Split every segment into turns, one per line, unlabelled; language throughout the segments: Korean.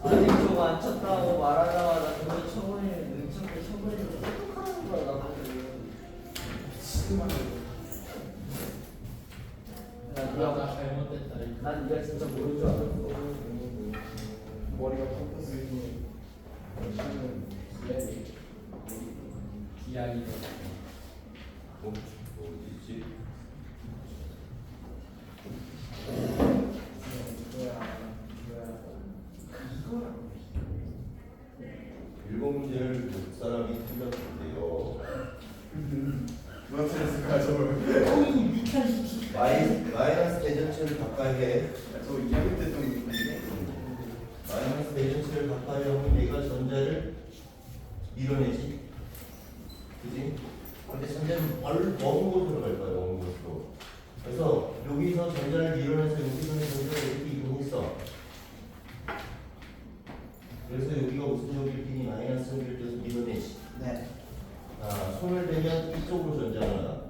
아니 저거 안 쳤다고 말하자마자 저거 처분이 능청게 처분이 어떡하는 거야 나한테.
나 잘못됐다.
난 네가 진짜 모를 줄 알았어.
머리가 꺾였으니
이야기.
어디지? 일곱 문제를 몇 사람이 틀렸는데요.
누가 틀렸을까 저걸?
마이너스 대전체를 가까이 해.
저 2학년 때 좀 있는데.
마이너스 대전체를 가까이 하면 얘가 전자를 밀어내지. 그지? 근데 전자는 먼 곳으로 갈 거야, 먼 곳으로. 그래서 여기서 전자를 밀어내서 여기서는 전자가 이렇게 이동했어. 그래서 여기가 무슨 연결핀이 마이너스 연결돼서 밀어내지.
네.
아, 손을 대면 이쪽으로 전자가 나가.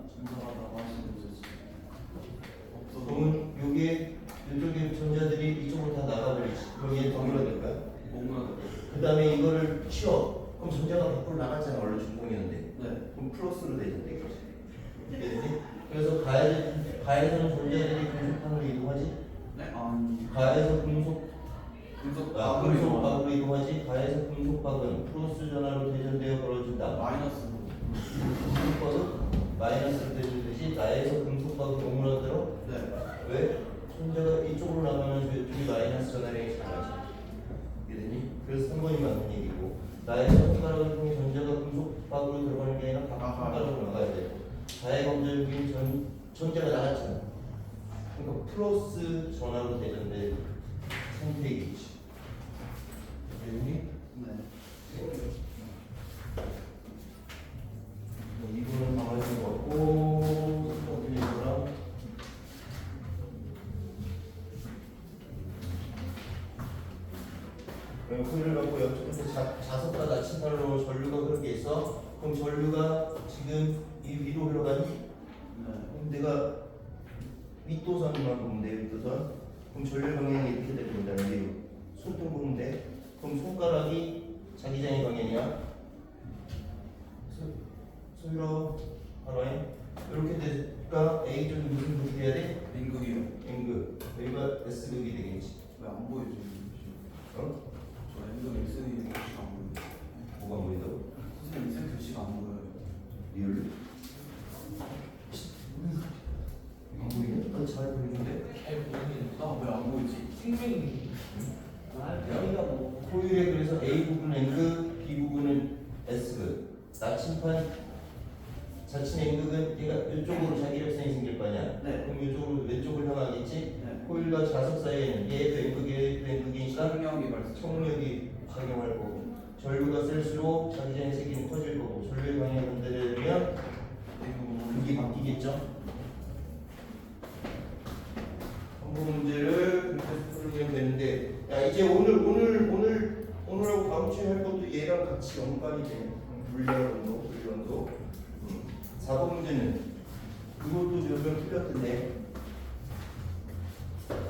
그러면 요게 이쪽에 전자들이 이쪽으로 다 나가버리지. 그럼 얘 동일화 될까요? 그 다음에 이거를 치워. 그럼 전자가 밖으로 나갔잖아. 원래 중성이었는데.
네.
그럼 플러스로 되던데. 그렇지? 그래서 가에서는 전자들이 금속판으로 이동하지.
네? 아니.
가에서 금속박으로 이동하지. 가에서 금속박은 플러스 전화로 대전되어 벌어진다.
마이너스로.
금속박은 마이너스로 대전되지. 나에서 금속박으로 오므라들어.
네.
왜? 전자가 이쪽으로 나가면 저쪽이 마이너스 전화량이 작아져. 이해되니? 그래서 3번이 맞는 얘기고, 나의 손가락을 통해 전자가 금속박으로 들어가는 게 아니라 바깥으로 나가야 되고, 나의 검정적인 전자가 나갔잖아. 그러니까 플러스 전화로 되는데 선택이지. 이해되니?
네.
이분은 나머지 것 같고, 어디 이거랑 소리를 갖고 옆쪽에서 자석과 나침반으로 전류가 그렇게 있어. 그럼 전류가 지금 이 위로 흘러가니? 그럼 내가 윗도선만 보면 돼. 윗도선. 그럼 전류 방향이 이렇게 될 겁니다. 위로. 손등 보면 돼. 그럼 손가락이 자기장의 방향이야. 소유로 하나에 이렇게 되니까 A 쪽이 무슨 극이 돼야 돼?
N극이요.
N극. 여기가 S극이 되겠지.
왜 안 보여줘?
어?
저 N극 S극이 글씨가 안 보여요.
뭐가 안 보인다고?
선생님 쌤 글씨가 안 보여요.
리얼로? 안 보이네? 나잘 보이는데?
나왜 안 보이지?
생명이.
여기가 뭐.
토요일에 그래서 A 부분은 N극, B 부분은 S극. 나침판 자칫 N극은 얘가 이쪽으로 자기력선이 생길 거 아니야?
네.
그럼 이쪽으로 왼쪽을 향하겠지?
네.
코일과 자석 사이에는 얘도 N극, 얘도 N극이니까
청력이 발생.
총력이 작용할 거고, 전류가 셀수록 자기장의 세기는 커질 거고, 전류의 방향을 반대되면 극이 바뀌겠죠? 한번 문제를 그렇게 풀면 되는데, 야 이제 오늘하고 다음 주에 할 것도 얘랑 같이 연관이 돼. 분리원도. 4번 문제는 그것도 몇번 풀렸던데.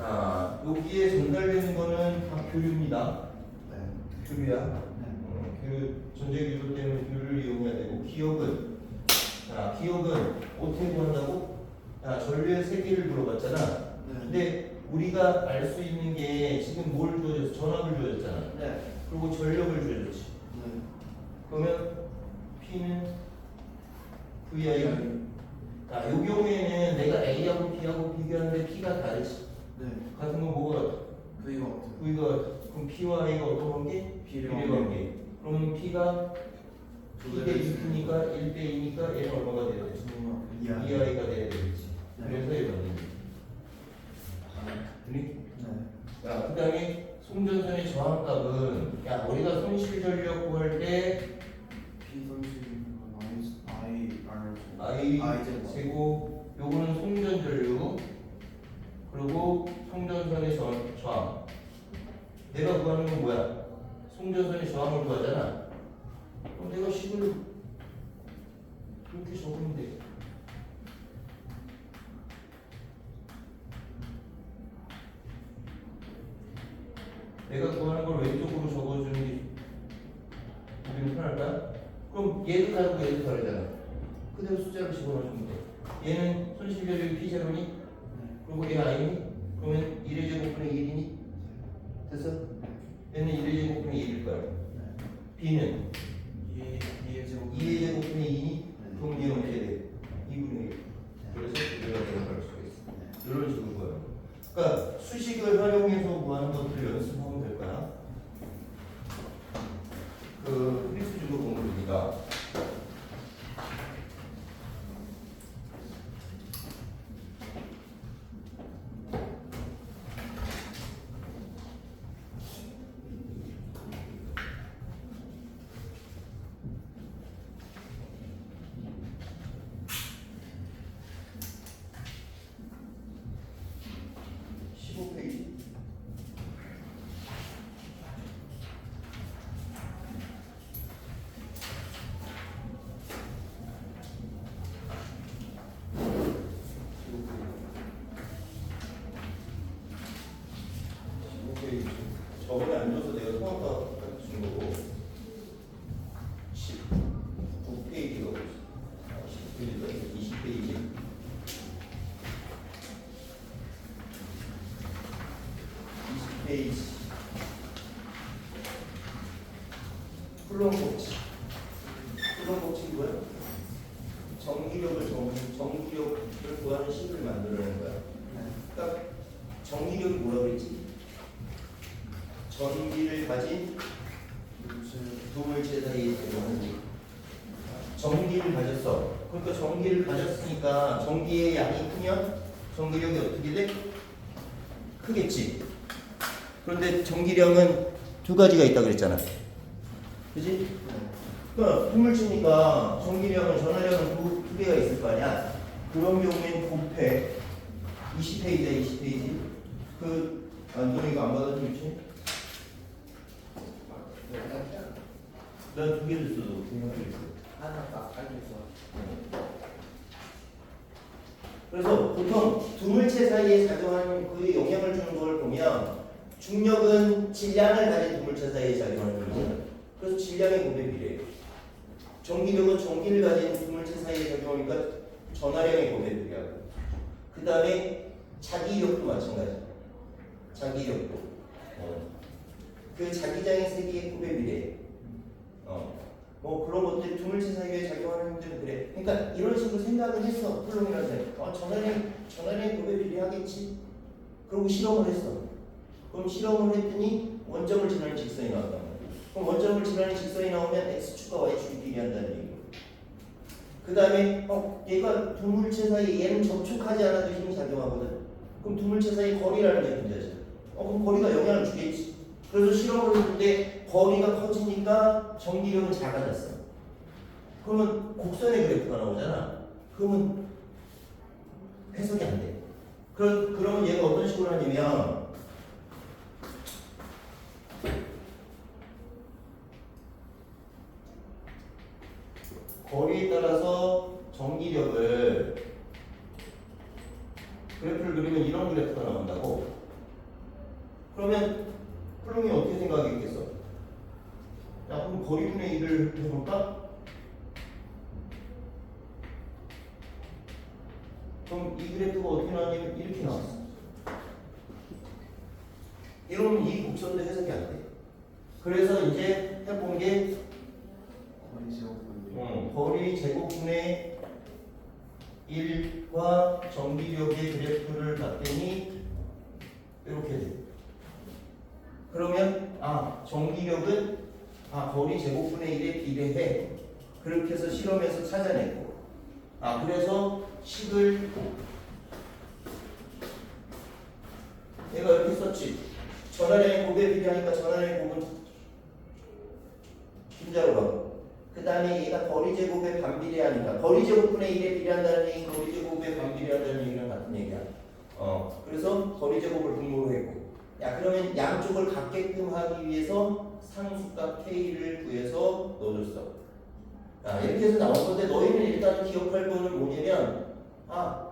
아 여기에 전달되는 거는 다 교류입니다. 교류야. 교류 전제 교류 때문에 교류를 이용해야 되고, 기억은 어떻게 구한다고? 전류의 세기를 물어봤잖아. 근데 우리가 알 수 있는 게 지금 뭘 주어졌어? 전압을 주어졌잖아.
네.
그리고 전력을 주어졌지.
네.
그러면 P는 VI. 이 경우에는 내가 A하고 B하고 비교하는데 P가 다르지.
네.
같은 건 뭐가 같아?
V가 같아요.
V가 같아. 그럼 P와 A가 어떤 관계?
비례
관계. 그러면 P가 2대 6이니까 1대 2니까 얘는 얼마가 돼야 되지? 2I가 돼야 되겠지. 그래서 얘가 맞는 거지.
네.
야, 그 다음에 송전선의 저항값은, 야, 우리가 손실 전력 구할 때
P 선식은
I
I
제곱, 요거는 송전 전류, 그리고 송전선의 저항. 내가 구하는 건 뭐야? 송전선의 저항을 구하잖아. 그럼 내가 식을 이렇게 적으면 돼. 내가 구하는 걸 왼쪽으로 적어주는 게 우리는 편할까? 그럼 얘도 다르고 얘도 다르잖아. 그대로 숫자를 집어넣어주면 돼. 얘는 손실비율이 P0니? 그리고 얘 I니? 그러면 1의 제곱분의 1이니? 됐어? 얘는 1의 제곱분의 1일 거야. B는
2의 제곱
2의 제곱분의 2니? 그럼 얘는 어떻게 돼? 2분의 1. 그래서 우리가 대응할 수가 있어. 이런 식으로 구하는 거. 그러니까 수식을 활용해서 구하는 것들을 연습하면 될 거야. 그 필수적으로 공부입니다. 저번에 안 줘서 내가 통합과 준 거고 19페이지가 19페이지가 20페이지 20페이지 훌렁법칙 훌렁법칙이 뭐야? 정기력을 구하는 식을 만들어내는 거야. 그러니까 정기력이 뭐라 그랬지? 전기를 가진 두 물체 사이의 대응은 전기를 가졌어. 그러니까 전기를 가졌으니까 전기의 양이 크면 전기력이 어떻게 돼? 크겠지. 그런데 전기량은 두 가지가 있다 그랬잖아. 그지? 그러니까 두 물체니까 전기량은 전하량은 두 개가 있을 거 아니야. 그런 경우엔 곱해 20페이지야 20페이지. 그 안동이가 안 받아주겠지? 난 두 개를 써도
하나 딱 알겠어.
그래서 보통 두 물체 사이에 작용하는 그 영향을 주는 걸 보면 중력은 질량을 가진 두 물체 사이에 작용하는 거잖아. 그래서 질량의 곱에 비례해요. 전기력은 전기를 가진 두 물체 사이에 작용하니까 전하량의 곱에 비례하고. 그 다음에 자기력도 마찬가지. 자기력도. 그 자기장의 세기의 곱에 비례해. 뭐 그런 것들 두물체 사이에 작용하는 형태는 그래. 그러니까 이런 식으로 생각을 했어. 훌륭이라는 사람. 전하량의 곱에 비례하겠지. 그리고 실험을 했어. 그럼 실험을 했더니 원점을 지나는 직선이 나왔단 말이야. 그럼 원점을 지나는 직선이 나오면 x축과 y축이 비례한다는 얘기고. 그 다음에 얘가 두물체 사이에 얘는 접촉하지 않아도 힘이 작용하거든. 그럼 두물체 사이 거리라는 게 문제지. 그럼 거리가 영향을 주겠지. 그래서 실험을 했는데 거리가 커지니까 전기력은 작아졌어. 그러면 곡선의 그래프가 나오잖아. 그러면 해석이 안 돼. 그러면 얘가 어떤 식으로 하냐면 거리에 따라서 전기력을 그래프를 그리면 이런 그래프가 나온다고. 그러면 플롱이 어떻게 생각하겠어? 야, 그럼 거리분의 1을 해볼까? 그럼 이 그래프가 어떻게 나왔냐면 이렇게 나왔어. 이러면 이 곡선도 해석이 안 돼. 그래서 이제 해본 게 거리 제곱분의 1과 전기력의 그래프를 봤더니 이렇게 돼. 그러면 전기력은 거리 제곱분의 1에 비례해. 그렇게 해서 실험에서 찾아냈고 그래서 식을 내가 이렇게 썼지. 전하량의 곱에 비례하니까 전하량의 곱은 분자로 가고 그 다음에 얘가 거리 제곱에 반비례하니까 거리 제곱분의 1에 비례한다는 얘기는 거리 제곱에 반비례한다는 얘기랑 같은 얘기야. 그래서 거리 제곱을 분모로 했고 그러면 양쪽을 같게끔 하기 위해서 상수값 K를 구해서 넣어줬어. 이렇게 해서 나온 건데 너희는 일단 기억할 거는 뭐냐면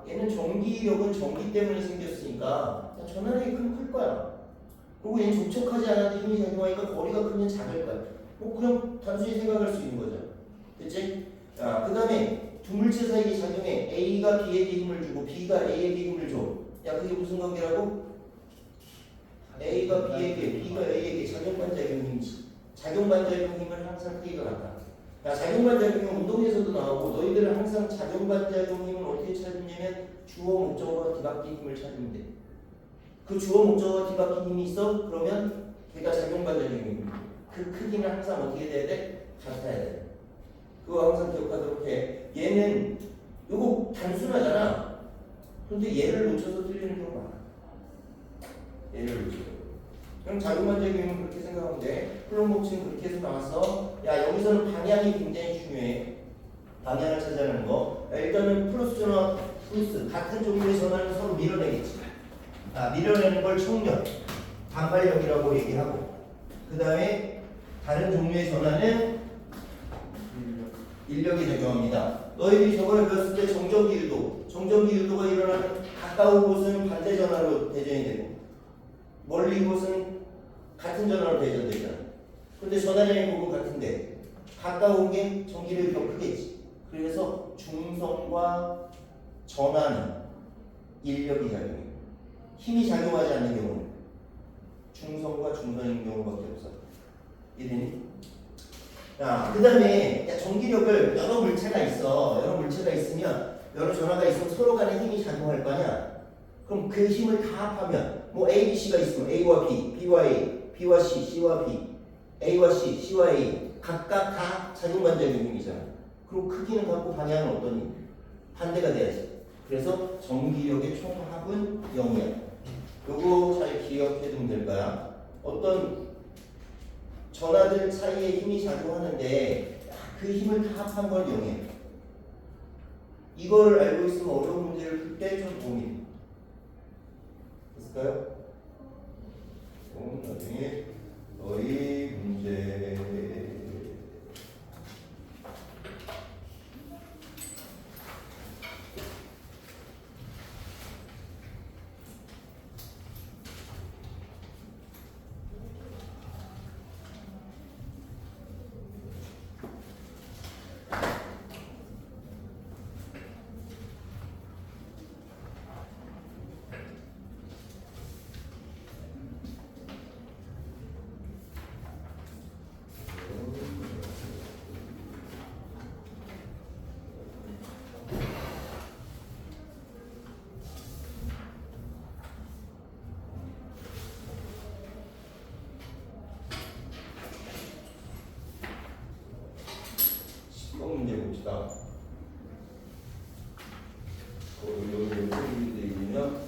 얘는 전기력은 전기 때문에 생겼으니까 전하량이 클 거야. 그리고 얘는 접촉하지 않아도 힘이 작용하니까 거리가 크면 작을 거야. 뭐 그냥 단순히 생각할 수 있는 거죠. 됐지? 자, 그 다음에 두 물체 사이의 작용에 A가 B에게 힘을 주고 B가 A에게 힘을 줘. 야, 그게 무슨 관계라고? A가 B에게, B가 A에게 작용반작용 힘이지. 작용반작용 힘은 항상 크기가 같다. 야, 작용반작용 힘은 운동에서도 나오고 너희들은 항상 작용반작용 힘은 어떻게 찾느냐면 주어 목적어가 뒤바뀐 힘을 찾으면 돼. 그 주어 목적어가 뒤바뀐 힘이 있어? 그러면 걔가 작용반작용 힘. 그 크기는 항상 어떻게 돼야 돼? 같아야 돼. 그거 항상 기억하도록 해. 얘는 요거 단순하잖아. 그런데 얘를 놓쳐서 틀리는 경우가 많아. 얘를 놓쳐서. 그럼 작용반작용은 그렇게 생각하면 돼. 플럼 법칙은 그렇게 해서 나왔어. 야, 여기서는 방향이 굉장히 중요해. 방향을 찾아내는 거. 야, 일단은 플러스 전화 플러스 같은 종류의 전화는 서로 밀어내겠지. 밀어내는 걸 청력, 반발력이라고 얘기하고, 그 다음에 다른 종류의 전화는 인력이 작용합니다. 너희들이 저번에 배웠을 때 정전기 유도가 일어나는 가까운 곳은 반대 전화로 대전이 되고 멀리 곳은 같은 전화로 대전되잖아. 근데 전화량의 부분 같은데 가까운 게 전기력이 더 크겠지. 그래서 중성과 전하는 인력이 작용해. 힘이 작용하지 않는 경우는 중성과 중선인 경우밖에 없어. 이해되니? 자, 그 다음에 전기력을 여러 물체가 있어. 여러 물체가 있으면 여러 전하가 있으면 서로 간에 힘이 작용할 거 아니야. 그럼 그 힘을 다 합하면 뭐 A, B, C가 있으면 A와 B, B와 A, B와 C, C와 B, A와 C, C와 A 각각 다 작용반작용 힘이잖아. 그리고 크기는 같고 방향은 어떤 힘? 반대가 돼야지. 그래서 전기력의 총합은 0이야. 요거 잘 기억해두면 될 거야. 어떤 전하들 사이에 힘이 작용하는데 그 힘을 다 합한 건 0이에요. 이걸 알고 있으면 어려운 문제를 풀 때 좀 도움이 돼. 됐을까요? 그럼 나중에 너희 문제 문제 봅시다. 여기 문제 있으면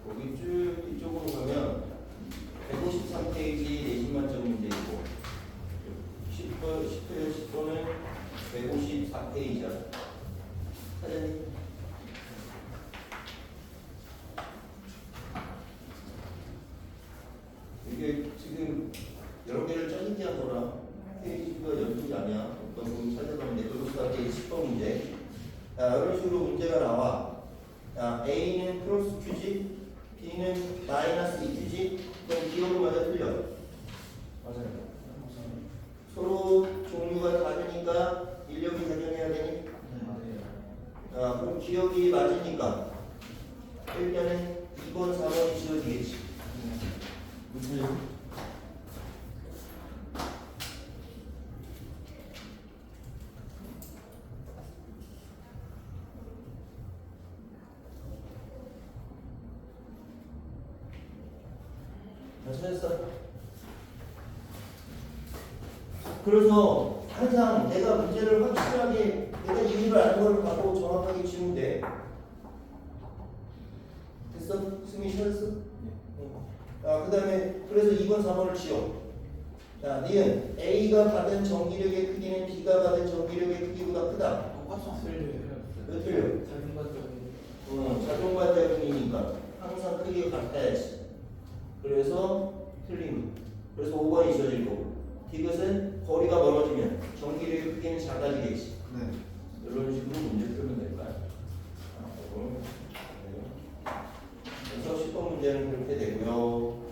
거기 쭉 이쪽으로 가면 153페이지 내신만점 문제이고 10번은 154페이지야. 사장님 이게 지금 여러 개를 짜증지 않더라. 페이지가 연속이 아니야. 어떤 부분 찾아가면 154페이지 10번 문제. 자, 이런 식으로 문제가 나와. 자, A는 플러스 Q지, B는 마이너스 2Q지. 그럼 기억은 맞아 틀려?
맞아요.
서로 종류가 다르니까 인력이 작용해야 되니?
맞아요.
그럼 기억이 맞으니까 일단은 2번, 4번이 지워지겠지. 무슨? 찾았어? 그래서 항상 내가 문제를 확실하게 내가 이유를 아는 걸 갖고 정확하게 지우면 돼. 됐어? 승민 찾았어? 그 다음에 그래서 2번, 4번을 지워. 자, 니은 A가 받은 전기력의 크기는 B가 받은 전기력의 크기보다 크다.
똑같이 틀려요.
왜 틀려?
작용반작용
자동 반작용이니까 항상 크기가 같아야지. 그래서 틀린 거. 그래서 5번이 지워질 거고. 디귿은 거리가 멀어지면 전기력의 크기는 작아지겠지.
네.
이런 식으로 문제 풀면 될까요? 그래서 10번 문제는 그렇게 되고요.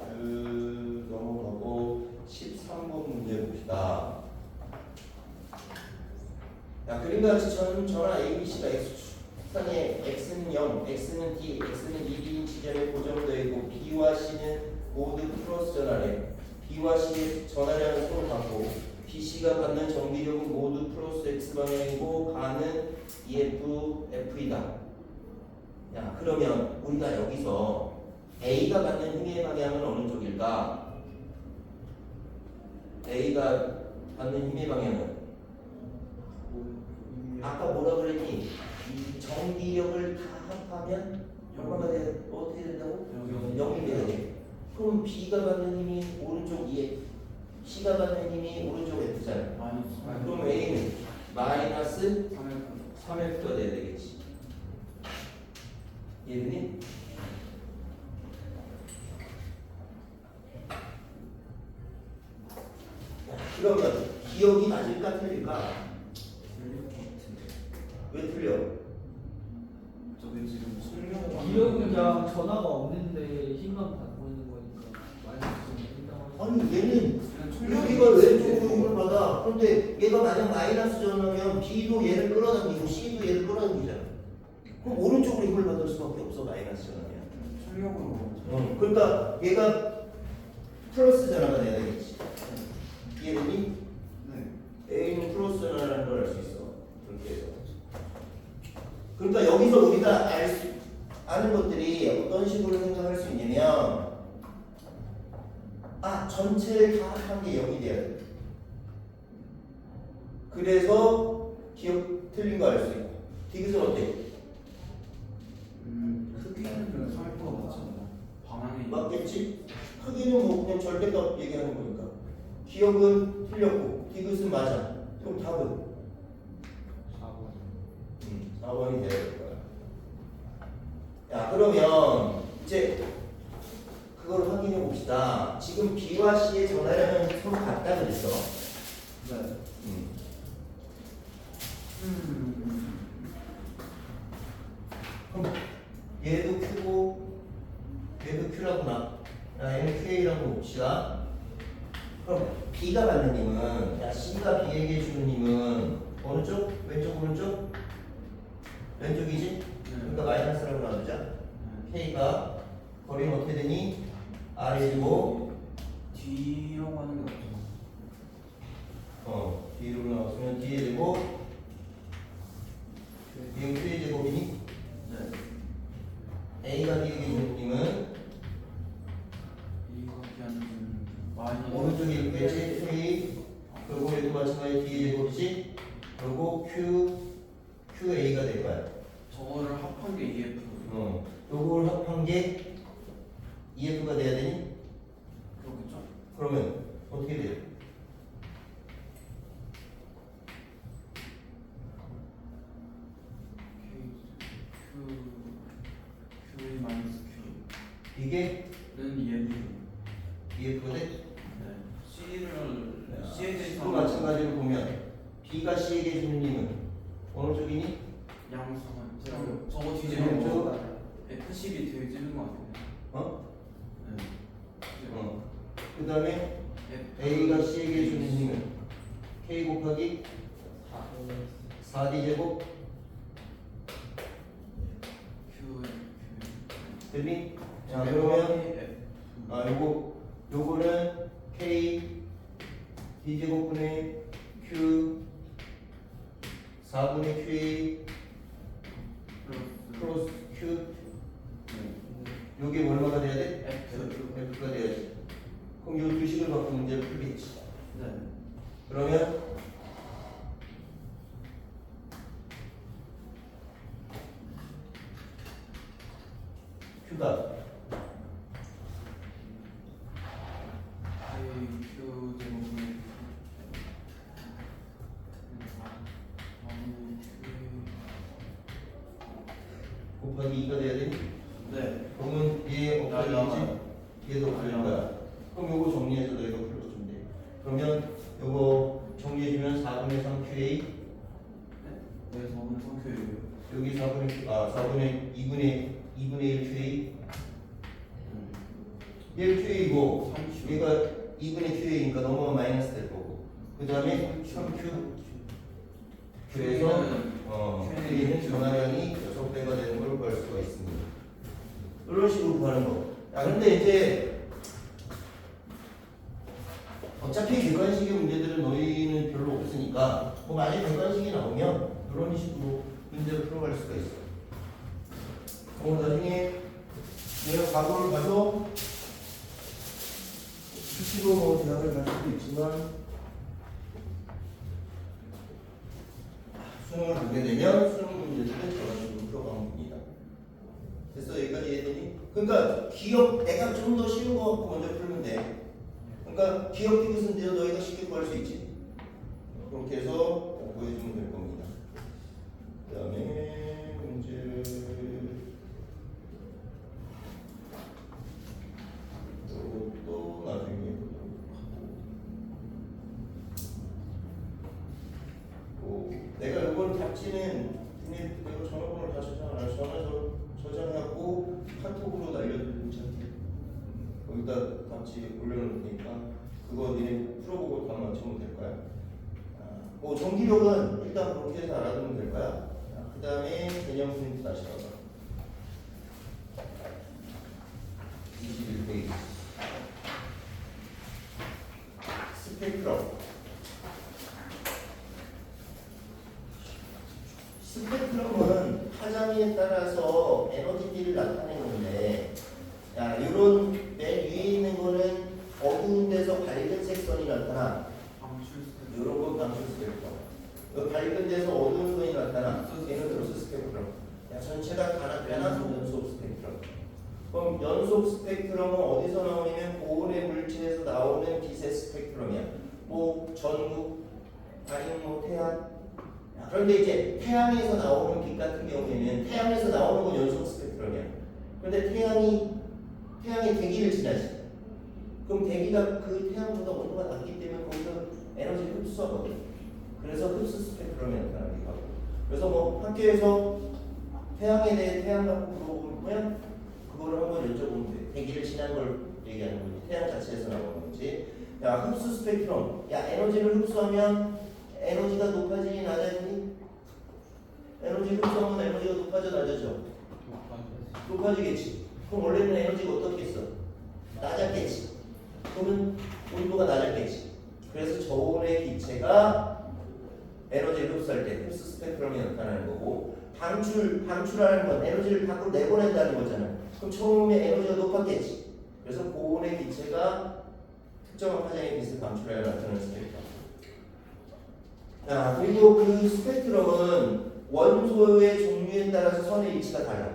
넘어가고 13번 문제 봅시다. 야, 그림같이 전화 ABC가 X축선에 X는 0, X는 D, X는 2D인 지점에 고정되어 있고 B와 C는 모두 플러스 전화래. B와 C의 전화량은 서로 같고 BC가 받는 전기력은 모두 플러스 X 방향이고 가는 EF, F이다. 야, 그러면 우리가 여기서 A가 받는 힘의 방향은 어느 쪽일까? A가 받는 힘의 방향은 아까 뭐라 그랬니? 이 전기력을 다 합하면 얼마가 돼? 어떻게 된다고? 0이 돼야 돼. 그럼 B가 받는 힘이 오른쪽 EF, C가 받는 힘이 오른쪽 F잖아. 그럼 A는 마이너스 3F가 돼야 되겠지. 이해되니? 그러면 기억이 맞을까 틀릴까? 왜 틀려?
저기 지금 설명.
기억은 그냥 전화가 없는데 힘만 받고 있는 거니까 마이너스 된다고
아니 얘는 여기가 왼쪽으로 힘을 받아. 그런데 얘가 만약 마이너스 전하면 B도 얘를 끌어당기고 C도 얘를 끌어당기잖아. 그럼 오른쪽으로 힘을 받을 수밖에 없어. 마이너스 전하면.
설명으로.
그러니까 얘가 플러스 전화가 돼야 되겠지. 이해되니?
네.
A는 플러스 전화라는 걸 알 수 있어. 그렇게 해서. 그러니까 여기서 우리가 아는 것들이 어떤 식으로 생각할 수 있냐면 전체를 다 합한 게 0이 돼야 돼. 그래서 기억 틀린 거 알 수 있고. 디귿은 어때?
크기는 3F가 맞잖아. 방향이.
맞겠지? 크기는 뭐 그냥 절대값 얘기하는 거니까. 기억은 틀렸고 디귿은 맞아. 그럼 답은? 4번이 돼야 될 거야. 야, 그러면 이제 그걸 확인해 봅시다. 지금 B와 C의 전화량은 서로 같다 그랬어.
네.
그럼 얘도 Q고 얘도 Q라구나. 야, 얘는 QA라고 봅시다. 그럼 B가 받는 힘은, 야, C가 B에게 주는 힘은 어느 쪽? 왼쪽, 오른쪽? 왼쪽이지? 그러니까 마이너스라고 나누자. K가 거리는 어떻게 되니? R이고
뒤로 가는 게 없죠.
뒤로 나왔으면 뒤에 되고 이게 Q의 제곱이니?
네.
A가 B에게 주는 힘은
이거 그냥 많이.
오른쪽에 있겠지? K 그리고 얘도 마찬가지 D의 제곱이지? 그리고 QA가 될 거야.
저거를 합한 게 EF.
요걸 합한 게 EF가 돼야 되니?
그렇겠죠.
그러면 어떻게 돼요?
Q 마이너스 Q.
이게
는 EF.
EF가 돼?
네. C에 대해서
또 마찬가지로 보면 B가 C에게 주는 힘은 어느 쪽이니?
양수만. 저거 뒤집어.
왼쪽?
F10이 뒤집은 거 같은데. 네.
그 다음에 A가 C에게 주는 힘은 K 곱하기 4D 제곱
Q.
됐니? 자, 그러면 요거는 K D 제곱분의 Q 4분의 QA 플러스 Q 요게 얼마가 돼야 돼? F가 돼야지. 그럼 요 두 식을 갖고 문제를 풀겠지.
네.
그러면 Q가
Q 제곱은
곱하기 2가 돼야 되니?
네.
그러면 얘 곱하기
야,
2지? 얘도 풀릴 거야. 그럼 요거 정리해서 너희가 풀어주면 돼. 그러면 요거 정리해주면 4분의 3 QA
네, 저는 성교육이요.
여기 4분의 2분의 1 QA 얘 QA이고 얘가 2분의 QA니까 넘어가 마이너스 될 거고 그 다음에 3Q 그래서 QA는 전화량이 6배가 되는 걸 구할 수가 있습니다. 이런 식으로 구하는 거. 근데 이제 어차피 객관식의 문제들은 너희는 별로 없으니까 뭐 만약에 객관식이 나오면 이런 식으로 문제를 풀어갈 수가 있어. 나중에 내가 과거를 봐서 수시로 뭐 대학을 갈 수도 있지만 수능을 보게 되면 수능 문제들은 저런 식으로 풀어가면 됩니다. 됐어? 여기까지 이해되니? 그러니까 기억 내가 좀 더 쉬운 거 갖고 먼저 풀면 돼. 그러니까 기억 디귿은 이제 너희가 쉽게 구할 수 있지. 그렇게 해서 공부해주면 될 겁니다. 그 다음에 문제를 또 나중에 내가 이번 답지는 내가 전화번호를 다 저장해갖고 카톡으로 날려드리면 괜찮대. 거기다 답지 올려놓을 테니까 그거 니네 풀어보고 답 맞추면 될 거야. 정기력은 일단 그렇게 해서 알아두면 될 거야. 그 다음에 개념 프린트 다시 가봐. 21페이지. 스펙트럼. 스펙트럼은 파장에 따라서 에너지들을 나타내는데, 야, 이런 맨 위에 있는 거는 어두운 데서 밝은 색선이 나타나. 이런 건 방출 스펙트럼. 밝은 데서 어두운 선이 나타나. 얘는 그로스 스펙트럼. 야, 전체가 다 나타나서 연속 스펙트럼. 그럼 연속 스펙트럼은 어디서 나오냐면 고온의 물질에서 나오는 빛의 스펙트럼이야. 뭐 전구, 아니면 뭐 태양. 그런데 이제 태양에서 나오는 빛 같은 경우에는 태양에서 나오는 건 연속 스펙트럼이야. 그런데 태양이 대기를 지나지. 그럼 대기가 그 태양보다 온도가 낮기 때문에 거기서 에너지를 흡수하거든. 그래서 흡수 스펙트럼이 나타나기도 하고. 그래서 뭐 학교에서 태양에 대해 태양 갖고 물어보면 그거를 한번 여쭤보면 돼. 대기를 지난 걸 얘기하는 거지. 태양 자체에서 나오는 건지. 야, 흡수 스펙트럼. 야, 에너지를 흡수하면 에너지가 높아지니 낮아지니? 에너지 흡수하면 에너지가 높아져 낮아져? 높아지겠지. 그럼 원래는 에너지가 어떻게 했어? 낮았겠지. 그러면 온도가 낮았겠지. 그래서 저온의 기체가 에너지를 흡수할 때 흡수 스펙트럼이 나타나는 거고, 방출하는 건 에너지를 밖으로 내보낸다는 거잖아. 그럼 처음에 에너지가 높았겠지. 그래서 고온의 기체가 특정한 파장의 빛을 방출하여 나타나는 스펙트럼. 자, 그리고 그 스펙트럼은 원소의 종류에 따라서 선의 위치가 달라.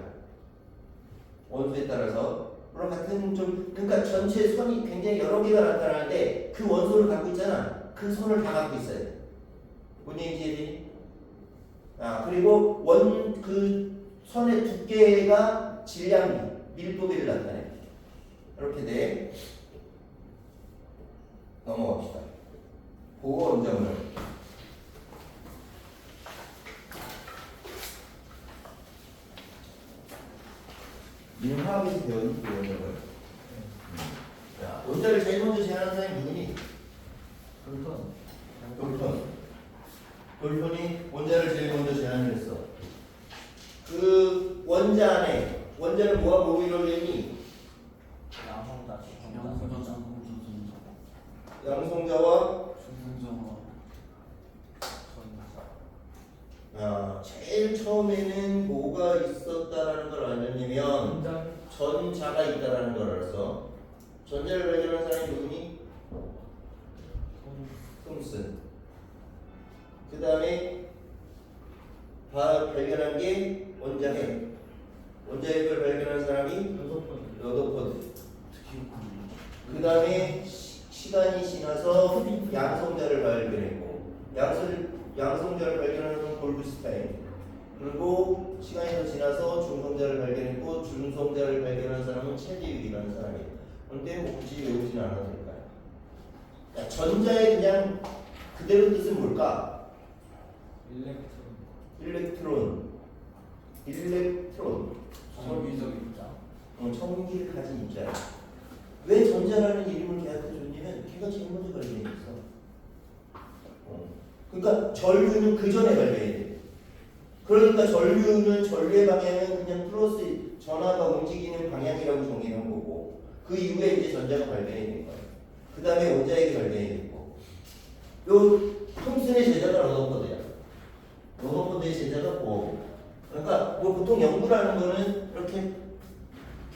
원소에 따라서. 물론 같은 그러니까 전체 선이 굉장히 여러 개가 나타나는데 그 원소를 갖고 있잖아. 그 선을 다 갖고 있어야 돼. 뭔 얘기인지 이해되니? 그리고 그 선의 두께가 질량비, 밀도비를 나타내. 이렇게 돼. 넘어갑시다. 고원점을. 니는 화학에서 배웠니? 원자를. 자, 원자를 제일 먼저 제안한 사람이 누구니? 돌턴이 원자를 제일 먼저 제안을 했어. 그 원자 안에 원자는 뭐가 뭐로 이루어지니? 양성자와 제일 처음에는 뭐가 있었다라는 걸 알았냐면 전자가 있다라는 걸 알았어. 전자를 발견한 사람이 누구니? 톰슨. 그 다음에 발견한 게 원자핵. 원자핵을 발견한 사람이 러더퍼드. 그 다음에 시간이 지나서 양성자를 발견했고 양성자를 발견하는 건 골드스파인. 그리고 시간이 더 지나서 중성자를 발견했고 중성자를 발견한 사람은 체디윕이라는 사람이에요. 그런데 뭐 굳이 외우지는 않아도 될까요? 자, 전자의 그냥 그대로 뜻은 뭘까? 일렉트론.
정비적 입자.
청기를 가진 입자야. 왜 전자라는 이름을 걔한테 줬냐면 걔가 제일 먼저 발견했어. 그러니까 전류는 그 전에 발견이 돼. 그러니까 전류는 전류의 방향은 그냥 플러스 전하가 움직이는 방향이라고 정의한 거고 그 이후에 이제 전자가 발견이 된 거예요. 그 다음에 원자핵이 발견이 됐고 요 톰슨의 제자가 러더퍼드야. 러더퍼드의 제자가 보어고. 그러니까 뭐 보통 연구라는 거는 이렇게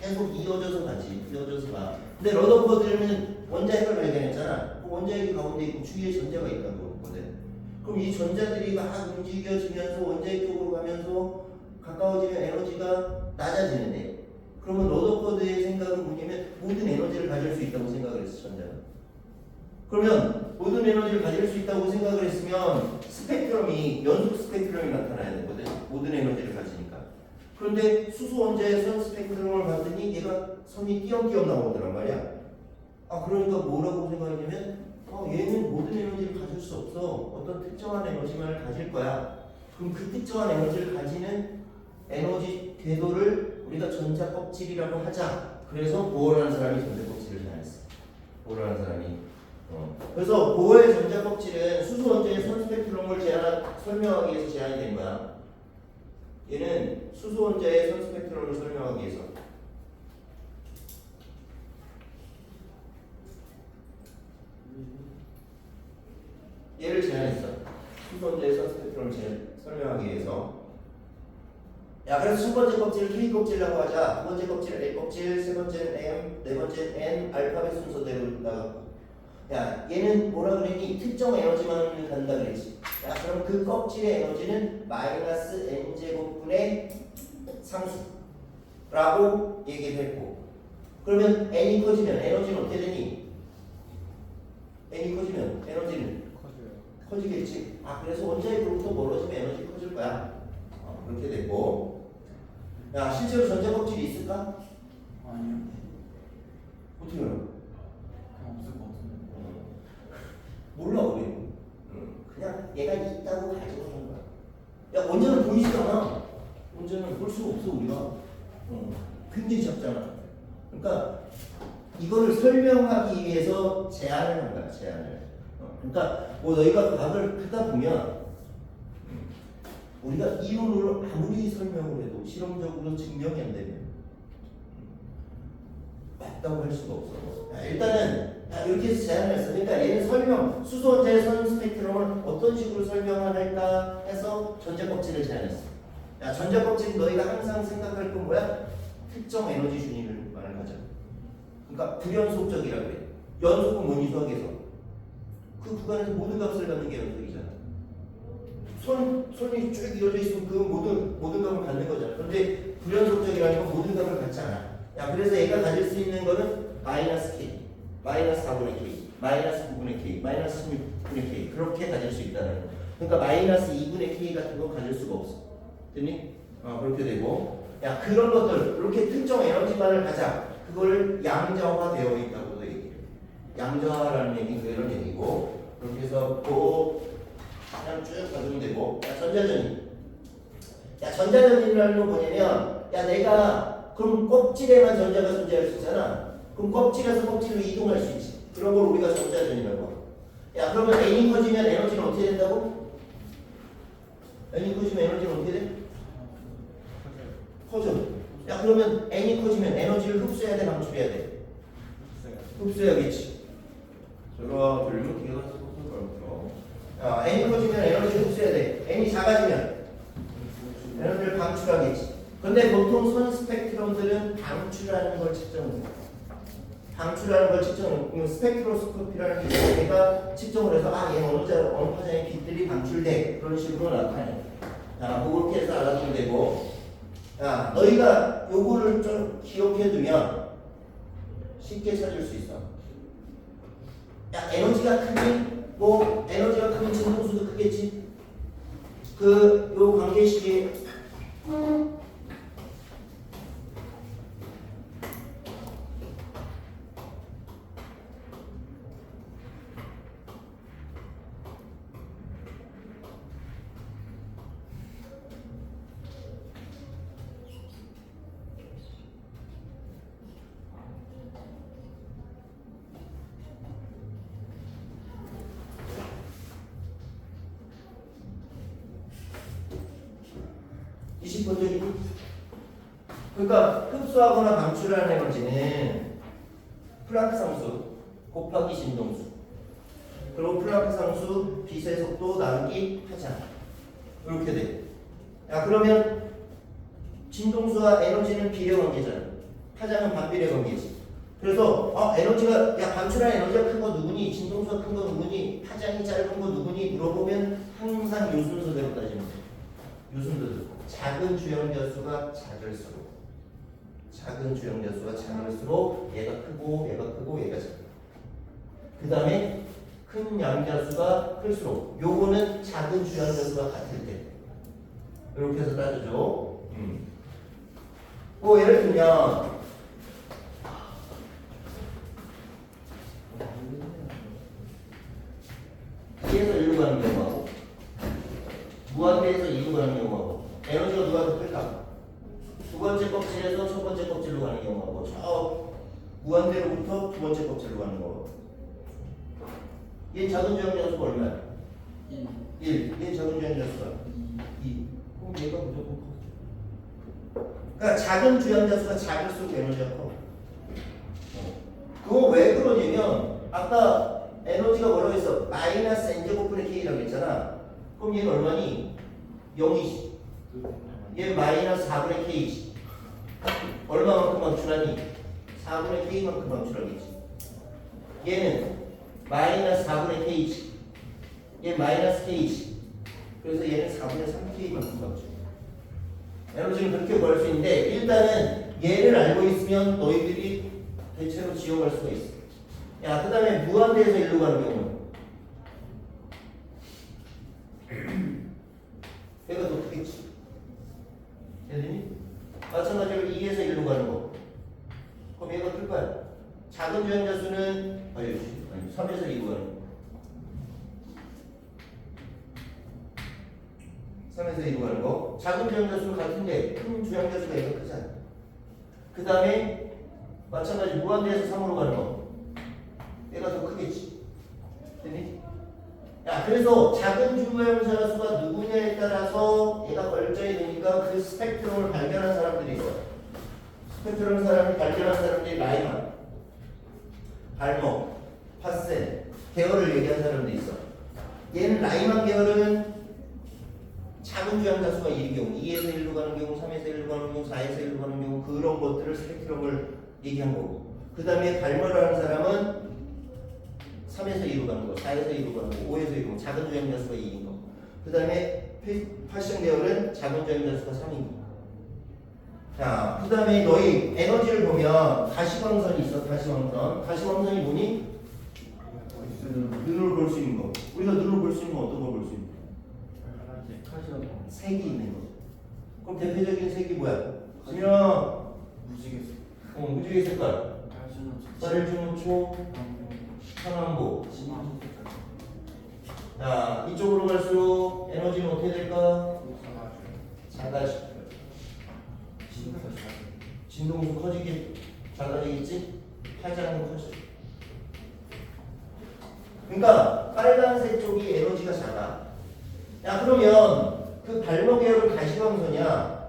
계속 이어져서 가지. 이어져서 가. 근데 러더퍼드는 원자핵을 발견했잖아. 그 원자핵이 가운데 있고 주위에 전자가 있다고 거거든. 그럼 이 전자들이 막 움직여지면서 원자핵 쪽으로 가면서 가까워지면 에너지가 낮아지는데 그러면 러더퍼드의 생각은 뭐냐면 모든 에너지를 가질 수 있다고 생각을 했어 전자가. 그러면 모든 에너지를 가질 수 있다고 생각을 했으면 스펙트럼이 연속 스펙트럼이 나타나야 되거든. 모든 에너지를 가지니까. 그런데 수소 원자의 선 스펙트럼을 봤더니 얘가 선이 띄엄띄엄 나오더란 말이야. 아 그러니까 뭐라고 생각했냐면 얘는 모든 에너지를 가질 수 없어. 어떤 특정한 에너지만을 가질 거야. 그럼 그 특정한 에너지를 가지는 에너지 궤도를 우리가 전자 껍질이라고 하자. 그래서 보어라는 사람이 전자 껍질을 제안했어. 보어라는 사람이. 그래서 보어의 전자 껍질은 수소 원자의 선 스펙트럼을 설명하기 위해서 제안이 된 거야. 얘는 수소 원자의 선 스펙트럼을 설명하기 위해서. 얘를 제안했어. 수소 원자의 선 스펙트럼을 설명하기 위해서. 야, 그래서 첫 번째 껍질을 K 껍질이라고 하자. 두 번째 껍질 A 껍질, 세 번째는 M, 네 번째는 N 알파벳 순서대로 나가고. 야, 얘는 뭐라 그랬니? 특정 에너지만 간다 그랬지. 야, 그럼 그 껍질의 에너지는 마이너스 N제곱분의 상수라고 얘기를 했고. 그러면 N이 커지면 에너지는 어떻게 되니? N이 커지면 에너지는 커지겠지. 아, 그래서 원자핵으로부터 멀어지면 에너지 커질 거야. 그렇게 되고. 야, 실제로 전자 껍질이 있을까?
아니요.
어떻게 알아?
그냥 없을 것 같은데.
몰라 우리. 그냥 얘가 있다고 가지고 하는 거야. 야, 원자는 보이지 않아. 원자는 볼 수가 없어 우리가. 굉장히 작잖아. 그러니까 이거를 설명하기 위해서 제안을 한 거야. 제안을. 그러니까 뭐 너희가 과학을 하다 보면 우리가 이론을 아무리 설명을 해도 실험적으로 증명이 안 되면 맞다고 할 수가 없어. 일단은 이렇게 해서 제안을 했어. 그러니까 얘는 설명, 수소 원자의 선 스펙트럼을 어떤 식으로 설명을 할까 해서 전자 껍질을 제안했어. 야, 전자 껍질은 너희가 항상 생각할 건 뭐야? 특정 에너지 준위를 말을 하자. 그러니까 불연속적이라 그래. 연속은 뭐니 수학에서? 그 구간에서 모든 값을 갖는 게 연속이잖아. 손이 쭉 이어져 있으면 그 모든 값을 갖는 거잖아. 그런데 불연속적이라는 건 모든 값을 갖지 않아. 야, 그래서 얘가 가질 수 있는 거는 마이너스 K, 마이너스 4분의 K, 마이너스 9분의 K, 마이너스 16분의 K 그렇게 가질 수 있다는 거. 그러니까 마이너스 2분의 K 같은 건 가질 수가 없어. 됐니? 그렇게 되고. 야, 그런 것들 이렇게 특정 에너지만을 가자. 그걸 양자화되어 있다고도 얘기해. 양자화라는 얘기는 이런 얘기고. 그렇게 해서 그냥 쭉 가주면 되고. 야, 전자전이. 야, 전자전이라는 건 뭐냐면, 야, 내가 그럼 껍질에만 전자가 존재할 수 있잖아. 그럼 껍질에서 껍질로 이동할 수 있지. 그런 걸 우리가 전자전이라고 하고. 야, 그러면 N이 커지면 에너지는 어떻게 된다고? N이 커지면 에너지는 어떻게 돼? 커져. 야, 그러면 N이 커지면 에너지를 흡수해야 돼, 방출해야 돼? 흡수해야겠지. 저거 들리면 기가 막혀서 야, N이 커지면 에너지를 흡수해야 돼. N이 작아지면 에너지를 방출하겠지. 근데 보통 선 스펙트럼들은 방출하는 걸 측정을 해. 방출하는 걸 측정을, 스펙트로스코피라는 게 얘가 측정을 해서 얘는 어느 파장의 빛들이 방출돼. 그런 식으로 나타내. 자, 그렇게 해서 알아두면 되고. 자, 너희가 요거를 좀 기억해두면 쉽게 찾을 수 있어. 야, 에너지가 크니? 뭐 에너지가 크면 진동수도 크겠지. 요 관계식이 의식 본 적 있니? 그러니까 흡수하거나 방출하는 에너지는 플랑크 상수 곱하기 진동수 그리고 플랑크 상수 빛의 속도 나누기 파장 이렇게 돼. 야 그러면 진동수와 에너지는 비례관계잖아. 파장은 반비례관계지. 그래서 에너지가 야 방출한 에너지가 큰 거 누구니? 진동수가 큰 거 누구니? 파장이 짧은 거 누구니? 물어보면 항상 요 순서대로 따지면 돼. 요 순서대로. 작은 주연자수가 작을수록 얘가 크고 얘가 크고 얘가 작아. 그 다음에 큰 양자수가 클수록 요거는 작은 주연자수가 같을 때 이렇게 해서 따지죠. 뭐 예를 들면 E에서 1로 가는 경우하고 무한대에서 2로 가는 경우하고 에너지가 누가 더 클까? 두 번째 껍질에서 첫 번째 껍질로 가는 경우하고 저 무한대로부터 두 번째 껍질로 가는 거고 얘 작은 주행자수가 얼마야? 1. 얘 작은 주행자수가 2. 그럼 얘가 무조건 커. 그러니까 작은 주행자수가 작을수록 에너지가 커. 그거 왜 그러냐면 아까 에너지가 뭐라고 했어? 마이너스 n제곱분의 k라고 했잖아. 그럼 얘는 얼마니? 0이지. 얘 마이너스 4분의 k지. 얼마만큼 방출하니? 4분의 k만큼 방출하겠지. 얘는 마이너스 4분의 k지. 얘 마이너스 k지. 그래서 얘는 4분의 3k만큼 방출. 에너지는 그렇게 구할 수 있는데 일단은 얘를 알고 있으면 너희들이 대체로 지워갈 수가 있어. 야, 그 다음에 무한대에서 1로 가는 경우는 얘가 더 크겠지. 얘들이 마찬가지로 2에서 1로 가는 거. 그럼 얘가 클 거야. 작은 주행자 수는 3에서 2로 가는 거. 3에서 2로 가는 거. 작은 주행자 수는 같은데 큰 주행자 수가 얘가 크잖아. 그 다음에 마찬가지 무한대에서 3으로 가는 거. 얘가 더 크겠지. 됐니? 야, 그래서 작은 주행자 수가 누구냐에 따라서 얘가 결정이 되니까 그 스펙트럼을 발견한 사람들이 있어. 스펙트럼 사람을 발견한 사람들이 라이만, 발목, 파센, 계열을 얘기한 사람들이 있어. 얘는 라이만 계열은 작은 주행자 수가 1인 경우, 2에서 1로 가는 경우, 3에서 1로 가는 경우, 4에서 1로 가는 경우 그런 것들을 스펙트럼을 얘기한 거고. 그 다음에 발모라는 사람은 3에서 2로 가는 거, 4에서 2로 가는 거, 5에서 2로 가는 거, 작은 주행자 수가 2인 거. 그 다음에 파션 계열은 작은 주행자 수가 3인 거. 자, 그 다음에 너희 에너지를 보면 가시광선이 있어. 가시광선이 뭐니? 눈으로 볼 수 있는 거. 우리가 눈으로 볼 수 있는 거 어떤 걸 볼 수 있는 거? 색이 있는 거. 그럼 대표적인 색이 뭐야? 그냥 무지개 색깔. 쌀주노초, 천안보. 자, 이쪽으로 갈수록 에너지는 어떻게 될까? 작아질. 진동도 커지게 작아지겠지? 파장은 커져. 그러니까 빨간색 쪽이 에너지가 작아. 야, 그러면 그 발목 계열은 가시광선이야.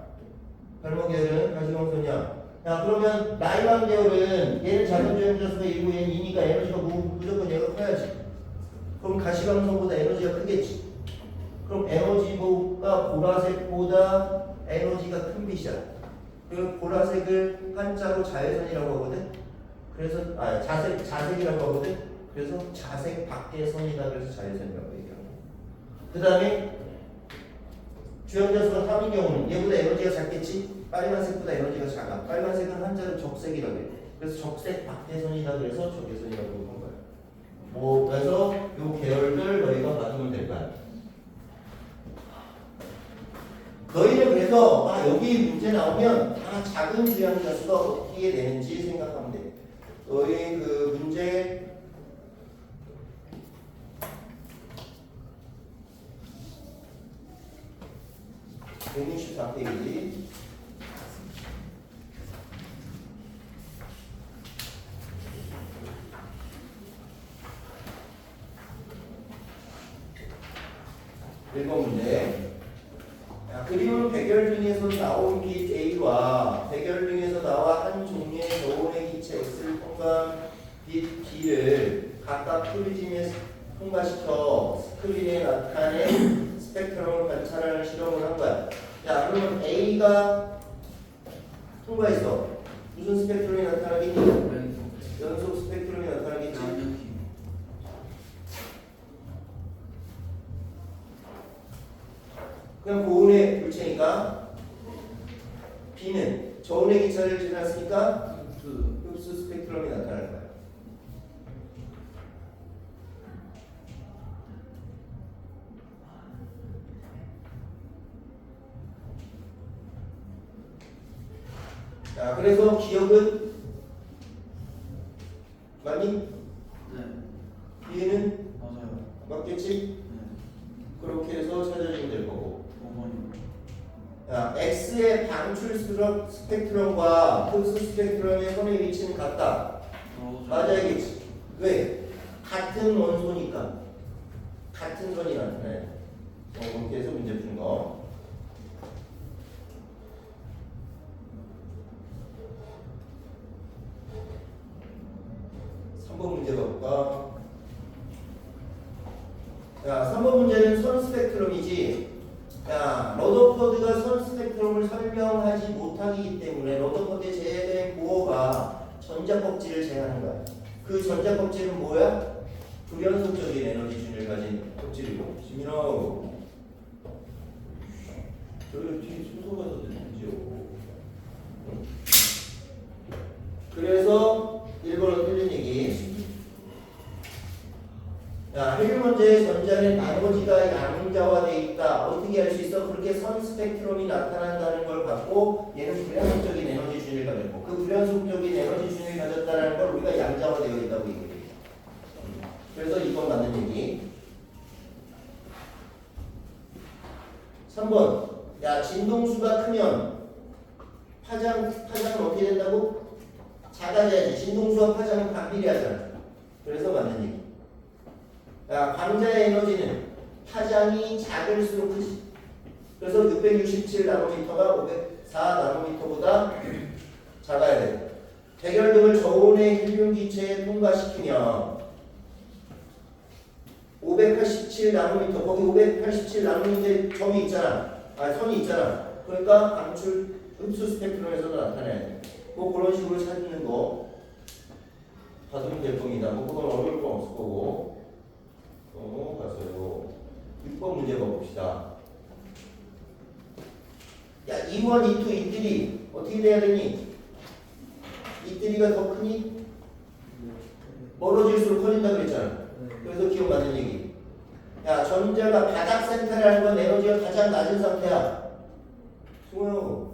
야, 그러면 라이만 계열은 얘는 작은 주행자 수가 1고 얘는 2니까 에너지가 무조건 얘가 커야지. 그럼 가시광선보다 에너지가 크겠지. 그럼 에너지가 보라색보다 에너지가 큰 빛이야. 그 보라색을 한자로 자외선이라고 하거든. 그래서 자색이라고 하거든. 그래서 자색 밖의 선이다. 그래서 자외선이라고 얘기하고. 그 다음에 주행자 수가 3인 경우는 얘보다 에너지가 작겠지. 빨간색보다 에너지가 작아. 빨간색은 한자로 적색이라고 해. 그래서 적색 밖의 선이다. 그래서 적외선이라고 한 거야. 뭐 그래서 요 계열들 너희가 받으면 될 거야. 너희는 그래서 여기 문제 나오면 다 작은 주행자 수가 어떻게 되는지 생각하면 돼. 너희 그 문제 164페이지. 일번 문제. 야, 자, 그리운 백열 중에서 나온 빛 A와 백열 중에서 나와 한 종류의 저온의 기체 X를 통과한 빛 B를 각각 프리즘에 통과시켜 스크린에 나타낸 스펙트럼을 관찰하는 실험을 한 거야. 자, 그러면 A가 통과했어. 무슨 스펙트럼이 나타나겠니? 연속 스펙트럼이 나타나겠지? 그냥 고온의 물체니까 B는 저온의 기차를 지났으니까 흡수 스펙트럼이 나타날 거야. 자, 그래서 기억은 맞니?
네.
이해는
맞아요.
맞겠지?
네.
그렇게 해서 찾아주면 될 거고.
5번이요.
자, X의 방출 스펙트럼과 흡수 스펙트럼의 선의 위치는 같다. 맞아야겠지. 왜? 같은 원소니까. 같은 선이 나타나요. 그렇게 해서 문제 푸는 거. 문제 볼까? 자, 3번 문제는 선 스펙트럼이지. 자, 러더퍼드가 선 스펙트럼을 설명하지 못하기 때문에 러더퍼드의 제외된 보호가 전자껍질을 제한하는 거야. 그 전자껍질은 뭐야? 불연속적인 에너지 준위를 가진 껍질이고. 지민아, 저기 뒤에 순서가 더 되는지요? 그래서 1번은 틀린 얘기. 자, 헬륨 원자의 전자는 나머지가 양자화되어 있다. 어떻게 할 수 있어? 그렇게 선 스펙트럼이 나타난다는 걸 갖고 얘는 불연속적인 에너지 준위를 가졌고 그 불연속적인 에너지 준위를 가졌다는 걸 우리가 양자화되어 있다고 얘기해요. 그래서 이건 맞는 얘기. 3번. 야, 진동수가 크면 파장은 어떻게 된다고? 작아져야지. 진동수와 파장은 반비례하잖아. 그래서 맞는 얘기. 야, 광자의 에너지는 파장이 작을수록 크지. 그래서 667 나노미터가 504 나노미터보다 작아야 돼. 백열등을 저온의 헬륨 기체에 통과시키면 587 나노미터, 거기 587 나노미터의 점이 있잖아. 선이 있잖아. 그러니까 방출 흡수 스펙트럼에서도 나타나야 돼. 뭐 그런 식으로 찾는 거 받으면 될 겁니다. 뭐 그건 어려울 건 없을 거고. 넘어가서요. 6번 문제 봐봅시다. 야, E1, E2, E3 어떻게 돼야 되니? E3가 더 크니? 멀어질수록 커진다 그랬잖아. 그래서 기억 맞는 얘기. 야, 전자가 바닥 센터라는 건 에너지가 가장 낮은 상태야. 승호요.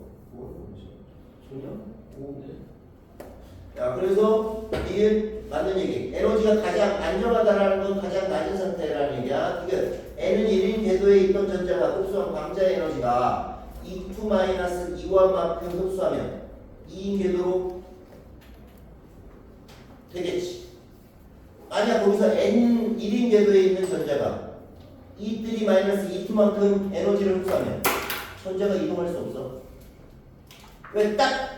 전혀? 야, 그래서 이게 맞는 얘기. 에너지가 가장 안정하다라는 건 가장 낮은 상태라는 얘기야. 그러니까 N은 1인 궤도에 있던 전자가 흡수한 광자의 에너지가 E2-E1만큼 흡수하면 2인 궤도로 되겠지. 아니야, 거기서 N 1인 궤도에 있는 전자가 E3-E2만큼 에너지를 흡수하면 전자가 이동할 수 없어. 왜 딱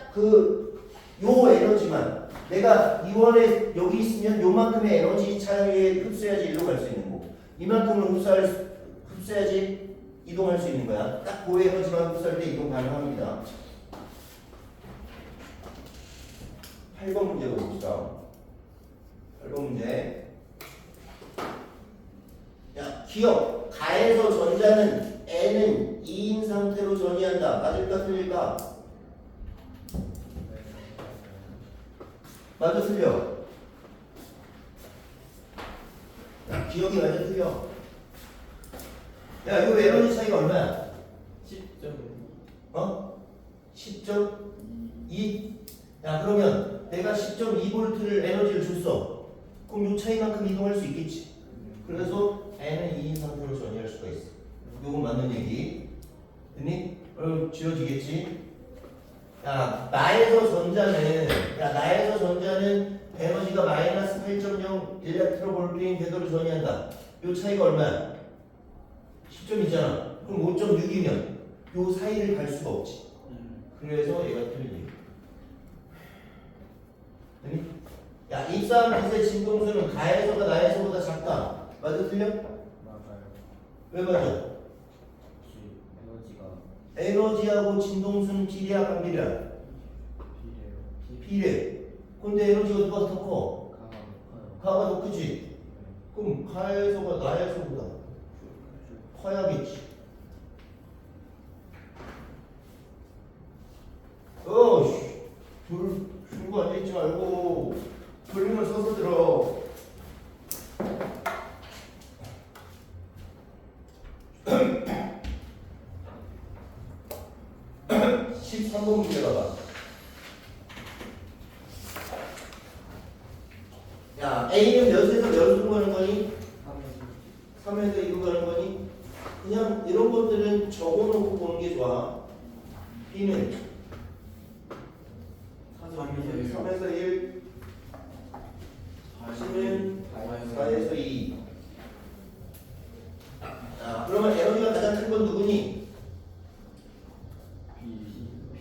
요 에너지만 내가 이원에 여기 있으면 요만큼의 에너지 차이에 흡수해야지 일로 갈 수 있는 거고 이만큼을 흡수해야지 이동할 수 있는 거야. 딱 그 에너지만 흡수할 때 이동 가능합니다. 8번 문제 봅시다. 8번 문제. 야, 기억. 가에서 전자는 N은 2인 상태로 전이한다. 맞을까 틀릴까? 맞아 틀려. 야, 기억이 맞아 틀려. 야, 이거 에너지 차이가 얼마야? 10.2? 야, 그러면 내가 10.2V를 에너지를 줬어. 그럼 이 차이만큼 이동할 수 있겠지. 그래서 N은 2인 상태로 전이할 수가 있어. 이건 맞는 얘기. 됐니? 지워지겠지? 야, 나에서 전자는 에너지가 마이너스 8.0 일렉트로볼트인 궤도를 전이한다. 이 차이가 얼마야? 10점이잖아. 그럼 5.6이면 요 사이를 갈 수가 없지. 그래서 얘가 틀리지. 됐니? 야, 입사한 빛의 진동수는 가에서가 나에서보다 작다. 맞아, 틀려?
맞아요.
왜 맞아?
에너지가
에너지하고 진동수는 비례야, 반비례야?
비례요.
비례. 근데 에너지가 누가 더 커?
가가 높아요.
가가 더 크지? 그럼 가에서가 나에서보다 커야겠지. 어씨, 줄고 앉아있지 말고 볼륨을 서서 들어. 네. 13번 문제 봐봐. 야, A는 몇에서 몇으로 가는 거니? 3에서 2로 가는 거니? 그냥 이런 것들은 적어놓고 보는 게 좋아. B는 3에서 1, C는 4에서 2. 그러면 에너지가 가장 큰 건 누구니?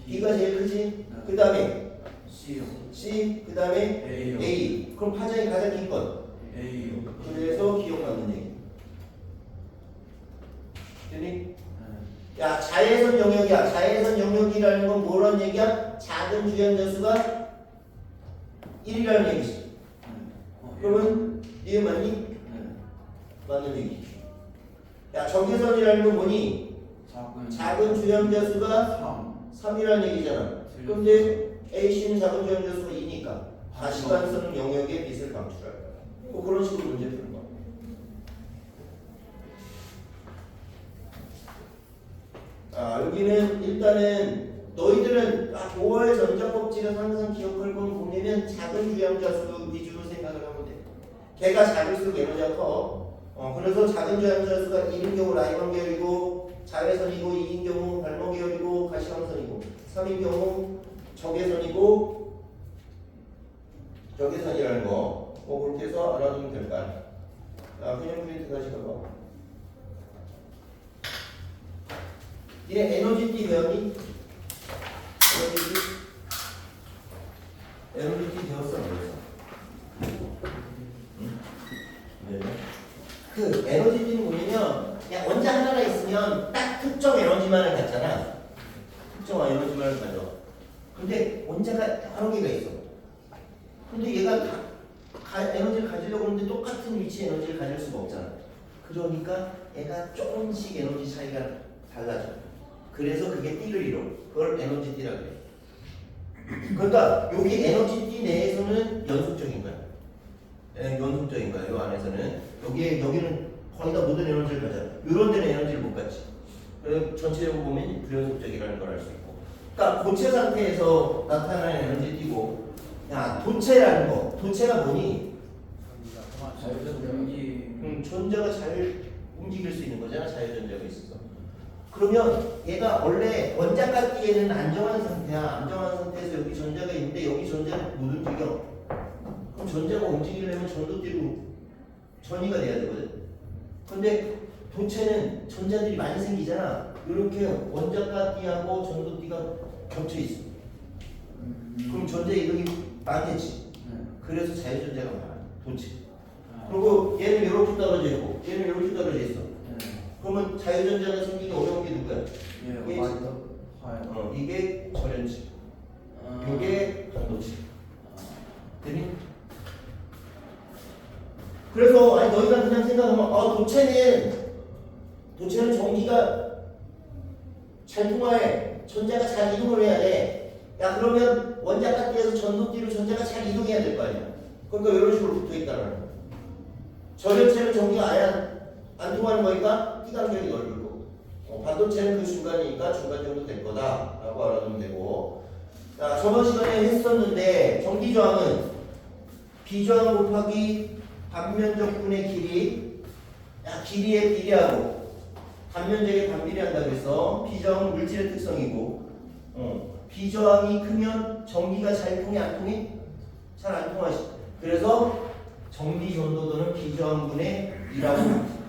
B가 제일 크지? 그 다음에
C요.
C, 그 다음에
A요.
A. 그럼 파장이 가장 긴 건?
A요.
그래서 기억 남는 얘기. 됐니? 야, 자외선 영역이야. 자외선 영역이라는 건 뭐라는 얘기야? 작은 주연 저수가 1이라는 얘기지. 그러면 이해 맞니? 맞는 얘기. 야, 적외선이라는 건 뭐니? 작은 주연 저수가 3이라는 얘기잖아. 그런데 AC는 작은 주연 저수가 2니까 가시관성 영역의 빛을 방출할 거야. 뭐 그런 식으로 문제 푸는 거야. 여기는 일단은 너희들은 보어의 전자법칙을 항상 기억할 건 보면 작은 주양자수 위주로 생각을 하면 돼. 걔가 작을수록 에너지가 커. 그래서 작은 주양자수가 1인 경우 라이번 계열이고 자외선이고 2인 경우 발모 계열이고 가시광선이고 3인 경우 적외선이고 적외선이라는 거 그렇게 해서 알아두면 될 거야. 그냥 프린트 다시 봐봐. 얘 에너지 띠 배웠니? 에너지 띠 배웠어 안 배웠어? 응? 네. 그 에너지 띠는 뭐냐면 그냥 원자 하나가 있으면 딱 특정 에너지만을 갖잖아. 특정 에너지만을 가져. 근데 원자가 여러 개가 있어. 근데 얘가 에너지를 가지려고 하는데 똑같은 위치에 에너지를 가질 수가 없잖아. 그러니까 얘가 조금씩 에너지 차이가 달라져. 그래서 그게 띠를 이뤄. 그걸 에너지 띠라고 그래. 그러니까 여기 에너지 띠 내에서는 연속적인 거야. 연속적인 거야. 이 안에서는 여기는 거의 다 모든 에너지를 가져. 이런 데는 에너지를 못 갖지. 그래서 전체적으로 보면 불연속적이라는 걸 알 수 있고. 그러니까 고체 상태에서 나타나는 에너지 띠고, 야 도체라는 거. 도체가 뭐니? 전자가 잘 움직일 수 있는 거잖아. 자유전자가 있어서. 그러면 얘가 원래 원자가 띠에는 안정한 상태야. 안정한 상태에서 여기 전자가 있는데 여기 전자는 못 움직여. 그럼 전자가 움직이려면 전도띠로 전이가 돼야 되거든. 근데 도체는 전자들이 많이 생기잖아. 이렇게 원자가 띠하고 전도띠가 겹쳐 있어. 그럼 전자 이동이 많겠지. 그래서 자유전자가 많아. 도체. 그리고 얘는 이렇게 떨어져 있고 얘는 이렇게 떨어져 있어. 그러면 자유전자가 생기기 어려운 게 누구야? 이게 절연체, 이게 반도체. 되니? 그래서 너희가 그냥 생각하면 도체는 전기가 잘 통화해. 전자가 잘 이동을 해야 돼. 야 그러면 원자가 띠에서 전도띠로 전자가 잘 이동해야 될 거 아니야. 그러니까 이런 식으로 붙어 있다는 거야. 절연체는 전기가 아예 안 통하는 거니까 띠 간격이 넓고 반도체는 그 중간이니까 중간 정도 될 거다라고 알아두면 되고. 자, 저번 시간에 했었는데 전기저항은 비저항 곱하기 반면적분의 길이, 길이에 비례하고 반면적에 반비례한다고 해서 비저항은 물질의 특성이고, 비저항이 크면 전기가 잘 통해 안 통해? 잘 안 통하지. 그래서 전기 전도도는 비저항분의 2라고 합니다.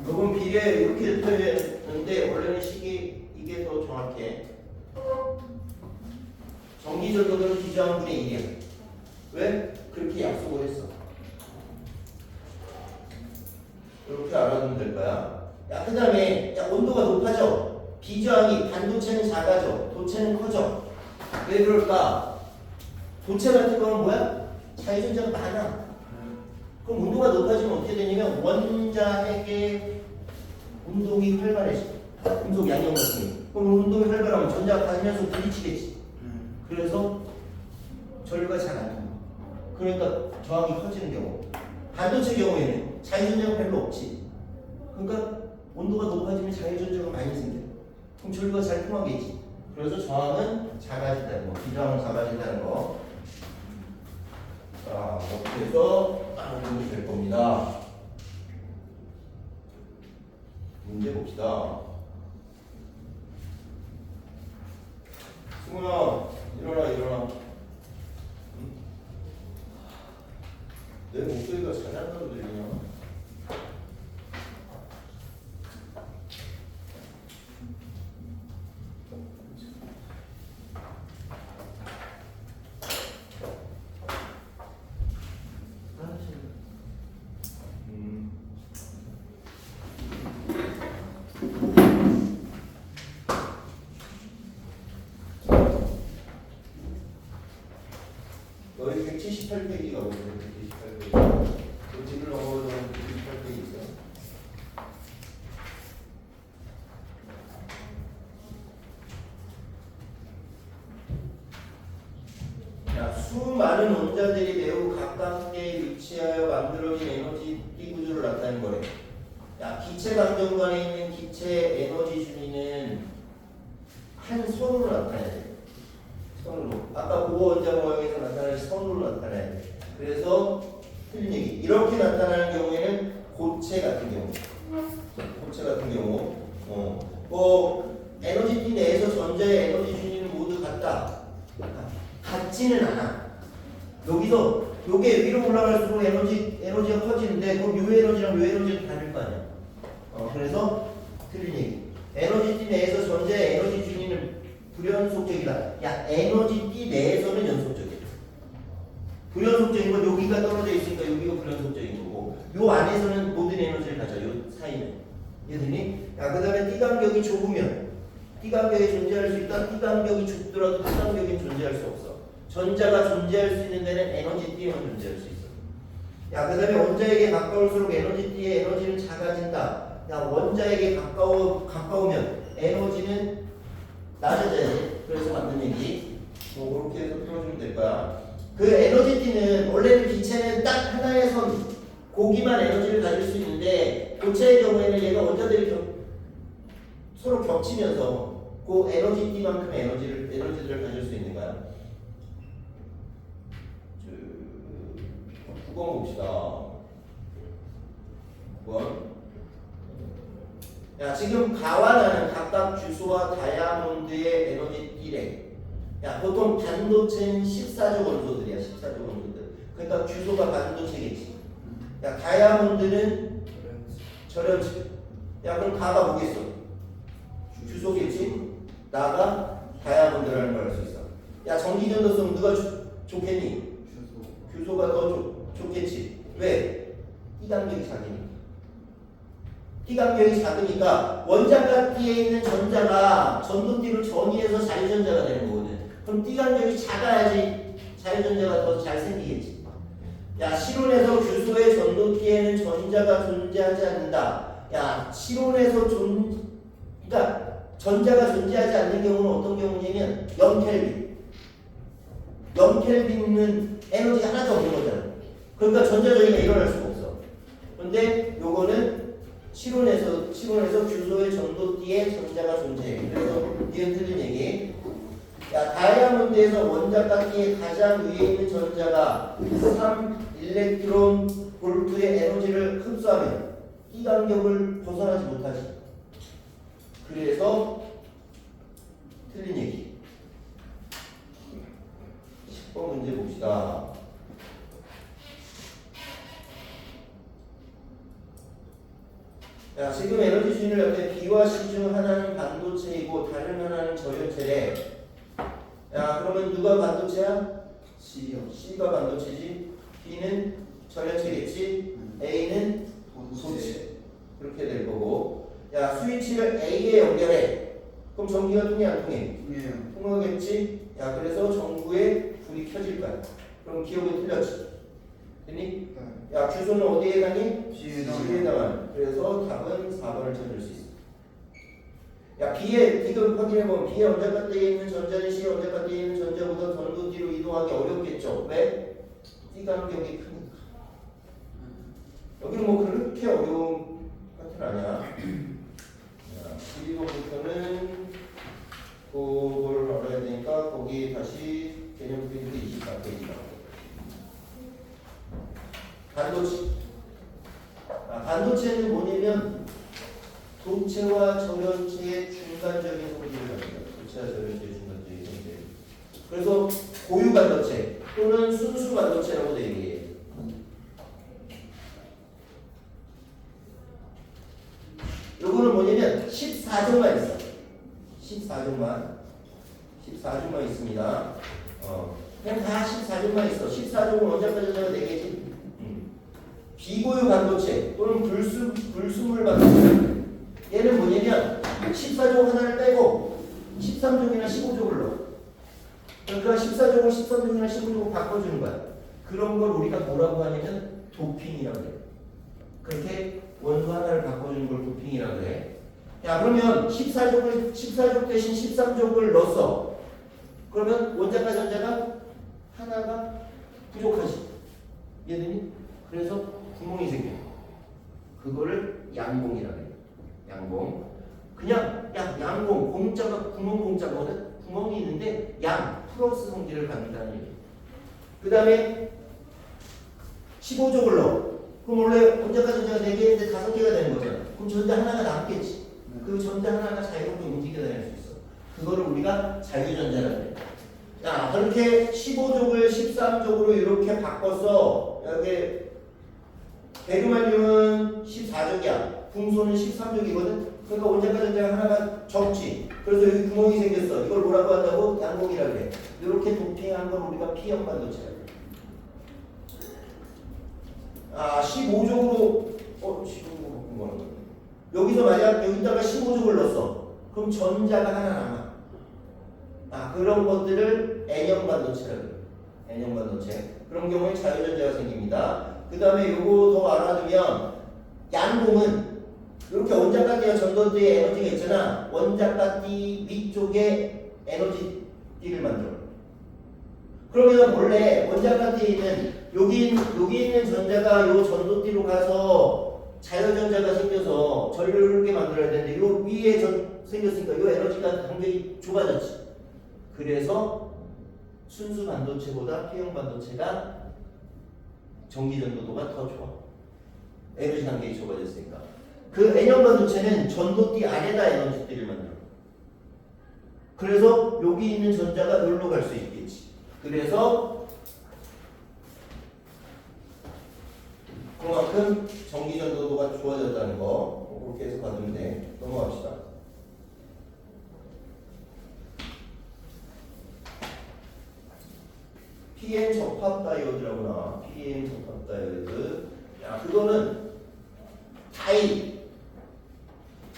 요건 비례 이렇게 표현했는데 원래는 식이 이게 이게 더 정확해. 전기 전도는 기저항분의 1이야. 왜? 그렇게 약속을 했어. 이렇게 알아두면 될 거야. 야, 그 다음에 온도가 높아져. 비저항이 반도체는 작아져. 도체는 커져. 왜 그럴까? 도체 같은 거는 뭐야? 자유전자가 많아. 그럼 온도가 높아지면 어떻게 되냐면 원자핵의 운동이 활발해져. 금속 양이온 같은 게. 그럼 운동이 활발하면 전자가 다니면서 부딪히겠지. 그래서 전류가 잘 안 통해. 그러니까 저항이 커지는 경우. 반도체 경우에는 자유전자가 별로 없지. 그러니까 온도가 높아지면 자유전자가 많이 생겨. 그럼 전류가 잘 통하겠지. 그래서 저항은 작아진다는 거. 비저항은 작아진다는 거. 자, 이렇게 해서 알아두면 될 겁니다. 문제 봅시다. 승훈아, 일어나. 응? 내 목소리가 잘한다고 들리냐? 너희 178페이지가 뭐예요? 178페이지. 그 뒤를 넘어가면 178페이지 있어. 자, 수많은 원자들이 매우 가깝게 위치하여 만들어진 에너지 띠 구조를 나타내는 거래. 야, 기체 강정관에 있는 기체 에너지 준위는 한 선으로 나타내야 돼. 선으로. 아까 고원자 모양에서 나타나는 선으로 나타나야 돼. 그래서 틀린 얘기. 이렇게 나타나는 경우에는 고체 같은 경우. 에너지 띠 내에서 전자의 에너지 준위는 모두 같다. 같지는 않아. 여기서 요게 위로 올라갈수록 에너지가 커지는데 그럼 요 에너지랑 요 에너지는 다를 거 아니야. 그래서 틀린 얘기. 에너지 띠 내에서 전자의 에너지 준위는 불연속적이다. 야, 에너지 띠 내에서는 연속적이야. 불연속적인 건 여기가 떨어져 있으니까 여기가 불연속적인 거고, 요 안에서는 모든 에너지를 가져. 요 사이는. 이해되니? 야, 그 다음에 띠 간격이 좁으면 띠 간격이 존재할 수 있다. 띠 간격이 좁더라도 띠 간격이 존재할 수 없어. 전자가 존재할 수 있는 데는 에너지 띠에만 존재할 수 있어. 야, 그 다음에 원자에게 가까울수록 에너지 띠의 에너지는 작아진다. 야, 원자에게 가까우면 에너지는 낮아져야지. 그래서 맞는 얘기. 뭐 그렇게 해서 풀어주면 될 거야. 그 에너지 띠는 원래는 기체는 딱 하나의 선, 고기만 에너지를 가질 수 있는데 고체의 경우에는 얘가 원자들이 서로 겹치면서 그 에너지 띠만큼의 에너지들을 가질 수 있는 거야. 9번 봅시다. 9번. 야, 지금 가와 나는 각각 주소와 다이아몬드의 에너지 띠래. 야, 보통 반도체는 14조 원소들이야. 14조 원소들. 그러니까 주소가 반도체겠지. 야, 다이아몬드는 절연체. 야, 그럼 가가 뭐겠어? 주소겠지? 나가 다이아몬드라는 걸 알 수 있어. 야, 전기전도성 누가 좋겠니? 주소가 더 좋겠지. 왜? 이 간격이 작으니까. 이 간격이 작으니까 원자가 띠에 있는 전자가 전도띠로 전이해서 자유전자가 되는 거거든. 그럼 띠 간격이 작아야지 자유전자가 더 잘 생기겠지. 야, 실온에서 규소의 전도띠에는 전자가 존재하지 않는다. 야, 실온에서 그러니까 전자가 존재하지 않는 경우는 어떤 경우냐면 0켈빈. 0켈빈은 에너지가 하나도 없는 거잖아. 그러니까 전자전이가 일어날 수가 없어. 그런데 요거는 실온에서 규소의 전도띠에 전자가 존재해. 그래서 이건 틀린 얘기. 야, 다이아몬드에서 원자각기의 가장 위에 있는 전자가 3 일렉트론 볼트의 에너지를 흡수하면 이 간격을 벗어나지 못하지. 그래서 틀린 얘기. 10번 문제 봅시다. 야, 지금 에너지 준위를 이렇게 B와 C 가지 중 하나는 반도체이고 다른 하나는 저연체래. 야, 그러면 누가 반도체야?
C요.
C가 반도체지. B는 저연체겠지. A는 도체. 그렇게 될 거고. 야, 스위치를 A에 연결해. 그럼 전기가 통해 안 통해?
통해요.
통하겠지. 야, 그래서 전구에 불이 켜질 거야. 그럼 기억이 틀렸지. 됐니?
네.
야, 주소는 어디에 해당해?
C에
C에 해당하는. 그래서 답은 4번을 찾을 수 있어. 야, B에 지금 확인해보면 B에 원자가대에 있는 전자는 C에 원자가대에 있는 전자보다 전도 뒤로 이동하기 어렵겠죠. 왜? 띠 간격이 크니까. 여기는 뭐 그렇게 어려운 파트는 아니야. 자, 그리고부터는 그걸 알아야 되니까 거기 다시 개념 페이지 24페이지다. 반도체. 반도체는 뭐냐면 도체와 저연체의 중간적인 성질을 합니다. 도체와 저연체의 중간적인 성질. 그래서 고유 반도체 또는 순수 반도체라고도 얘기해요. 요거는 뭐냐면 14종만 있어. 14종만 있습니다. 그냥 다 14종만 있어. 14종은 원자까지 전자가 4개지. 비고유 반도체 또는 불순물 반도체. 얘는 뭐냐면 14종 하나를 빼고 13종이나 15종을 넣어. 그러니까 14종을 13종이나 15종으로 바꿔주는 거야. 그런 걸 우리가 뭐라고 하냐면 도핑이라고 해. 그렇게 원소 하나를 바꿔주는 걸 도핑이라고 해. 야, 그러면 14종 대신 13종을 넣었어. 그러면 원자과 전자가 하나가 부족하지. 이해되니? 그래서 구멍이 생겨. 그거를 양봉이라고 해. 양봉. 그냥 양봉, 공짜가 구멍 공짜거든. 구멍이 있는데 양 플러스 성질을 갖는다는 얘기. 그 다음에 15족을 넣어. 그럼 원래 원자과 전자가 4개인데 5개가 되는 거잖아. 그럼 전자 하나가 남겠지. 그 전자 하나가 자유롭게 움직여 다닐 수 있어. 그거를 우리가 자유전자라고 해. 자, 그렇게 15족을 13족으로 이렇게 바꿔서 여기 베르마늄은 14족이야. 궁소는 13족이거든. 그러니까 원자과 전자가 하나가 적지. 그래서 여기 구멍이 생겼어. 이걸 뭐라고 한다고? 양봉이라고 해. 이렇게 도핑한 걸 우리가 P형 반도체라고 해. 15족으로 15족으로 바꾼 거는 여기서 만약 여기다가 15족을 넣었어. 그럼 전자가 하나 남아. 그런 것들을 N형 반도체라고 해요. N형 반도체. 그런 경우에 자유전자가 생깁니다. 그 다음에 요거 더 알아두면 양봉은 이렇게 원자까지와 전도대의 에너지가 있잖아. 원자까지 위쪽에 에너지띠를 만들어. 그러면 원래 원자까지에 있는 여기 있는 전자가 요 전도띠로 가서 자유전자가 생겨서 전류를 흐르게 만들어야 되는데 요 위에 생겼으니까 요 에너지가 굉장히 좁아졌지. 그래서 순수 반도체보다 P형 반도체가 전기 전도도가 더 좋아. 에너지 단계가 좁아졌으니까. 그 N형 반도체는 전도띠 안에다 에너지띠를 만들어. 그래서 여기 있는 전자가 여기로 갈 수 있겠지. 그래서 그만큼 전기 전도도가 좋아졌다는 거 그렇게 해서 받으면 돼. 넘어갑시다. PN 접합 다이오드라고 나와. PN 접합 다이오드. 야, 그거는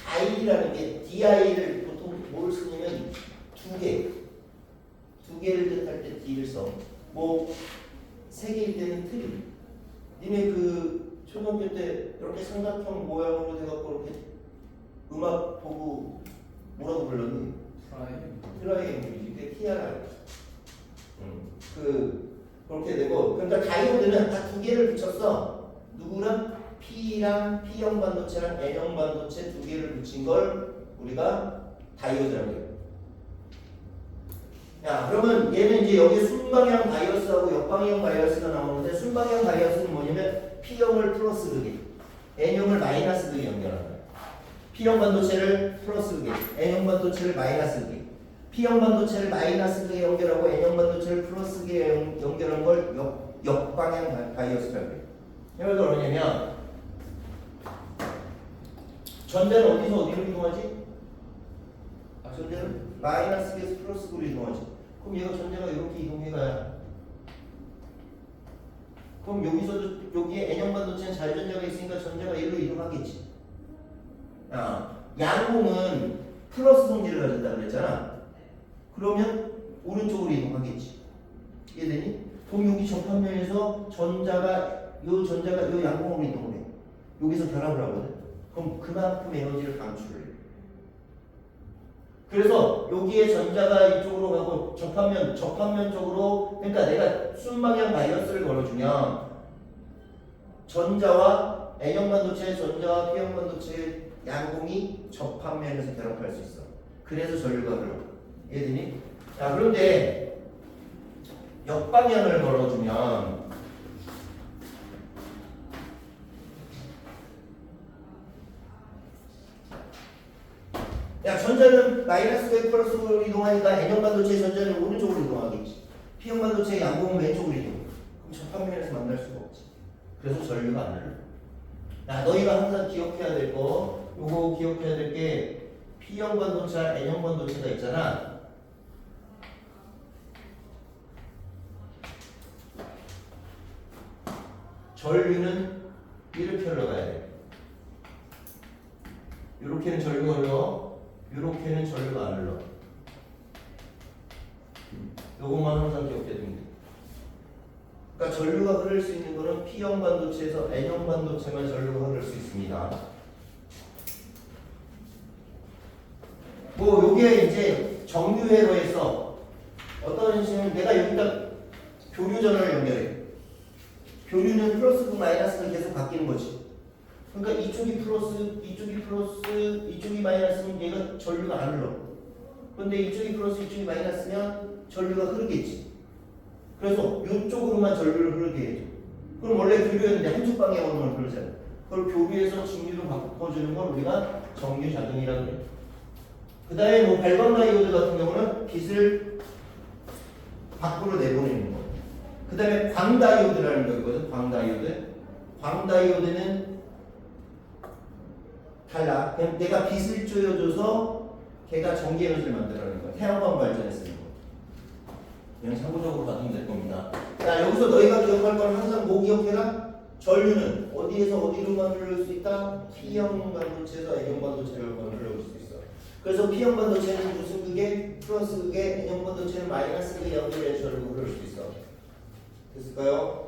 다이라는 게 DI를 보통 뭘 쓰냐면 두 개를 뜻할 때 D를 써. 뭐 3개일 때는 트리. 니네 그 초등학교 때 이렇게 삼각형 모양으로 돼갖고 이렇게 음악 보고 뭐라고 불렀니? 트라이앵글이지. 그게 TRI. 그렇게 되고, 그러니까 다이오드는 다 2개를 붙였어. 누구랑? P랑 P형 반도체랑 N형 반도체 2개를 붙인 걸 우리가 다이오드라고 해요. 야, 그러면 얘는 이제 여기 순방향 바이어스하고 역방향 바이어스가 나오는데, 순방향 바이어스는 뭐냐면 P형을 플러스 극에, N형을 마이너스 극에 연결하는 거야. P형 반도체를 플러스 극에, N형 반도체를 마이너스 극에. P형 반도체를 마이너스 극에 연결하고 N형 반도체를 플러스 극에 연결한 걸 역방향 바이어스라고 해요. 이걸 뭐냐면 전자는 어디서 어디로 이동하지? 전자는 마이너스 계에서 플러스로 이동하지. 그럼 얘가 전자가 이렇게 이동해가야. 그럼 여기서도 여기에 N형 반도체는 자유전자가 있으니까 전자가 일로 이동하겠지. 양공은 플러스 성질을 가진다 그랬잖아. 그러면 오른쪽으로 이동하겠지. 이해되니? 그럼 여기 접합면에서 전자가 요 양공으로 이동을 해. 여기서 결합을 하거든. 그럼 그만큼 에너지를 방출을 해. 그래서 여기에 전자가 이쪽으로 가고 접합면 쪽으로, 그러니까 내가 순방향 바이어스를 걸어주면 전자와 N형 반도체, 전자와 P형 반도체 양공이 접합면에서 결합할 수 있어. 그래서 전류가 흘러. 이해되니? 자, 그런데 역방향을 걸어주면 전자는 마이너스 100 플러스로 이동하니까 N형 반도체의 전자는 오른쪽으로 이동하겠지. P형 반도체의 양공은 왼쪽으로 이동. 그럼 접합면에서 만날 수가 없지. 그래서 전류가 안 흘러. 너희가 항상 기억해야 될 거, 요거 기억해야 될 게 P형 반도체, N형 반도체가 있잖아. 전류는 이렇게 흘러가야 돼. 이렇게는 전류가 흘러, 이렇게는 전류가 안 흘러. 요것만 항상 기억해야 됩니다. 그러니까 전류가 흐를 수 있는 거는 P형 반도체에서 N형 반도체만 전류가 흐를 수 있습니다. 요게 이제 정유회로에서 어떤 식으로 내가 여기다 교류전을 연결해. 교류는 플러스고 마이너스는 계속 바뀌는 거지. 그러니까 이쪽이 플러스, 이쪽이 마이너스면 얘가 전류가 안 흘러. 그런데 이쪽이 플러스, 이쪽이 마이너스면 전류가 흐르겠지. 그래서 이쪽으로만 전류를 흐르게 해줘. 그럼 원래 교류였는데 한쪽 방향으로만 흐르잖아. 그걸 교류해서 직류로 바꿔주는 걸 우리가 정유작용이라고 해요. 그 다음에 발광 다이오드 같은 경우는 빛을 밖으로 내보내는 거. 그 다음에 광다이오드라는 거 있거든. 광다이오드는 달라. 그냥 내가 빛을 쪼여줘서 걔가 전기 에너지를 만들어내는 거야. 태양광 발전에 쓰는 거. 그냥 참고적으로 받으면 될 겁니다. 자, 여기서 너희가 기억할 건 항상 뭐 기억해라? 전류는 어디에서 어디로만 흐를 수 있다? P형 반도체에서 N형 반도체로만 흘러올 수 있어. 그래서 P형 반도체는 무슨 극에? 플러스 극에, N형 반도체는 마이너스 극에 연결해서 전류가 흐를 수 있어. 됐을까요?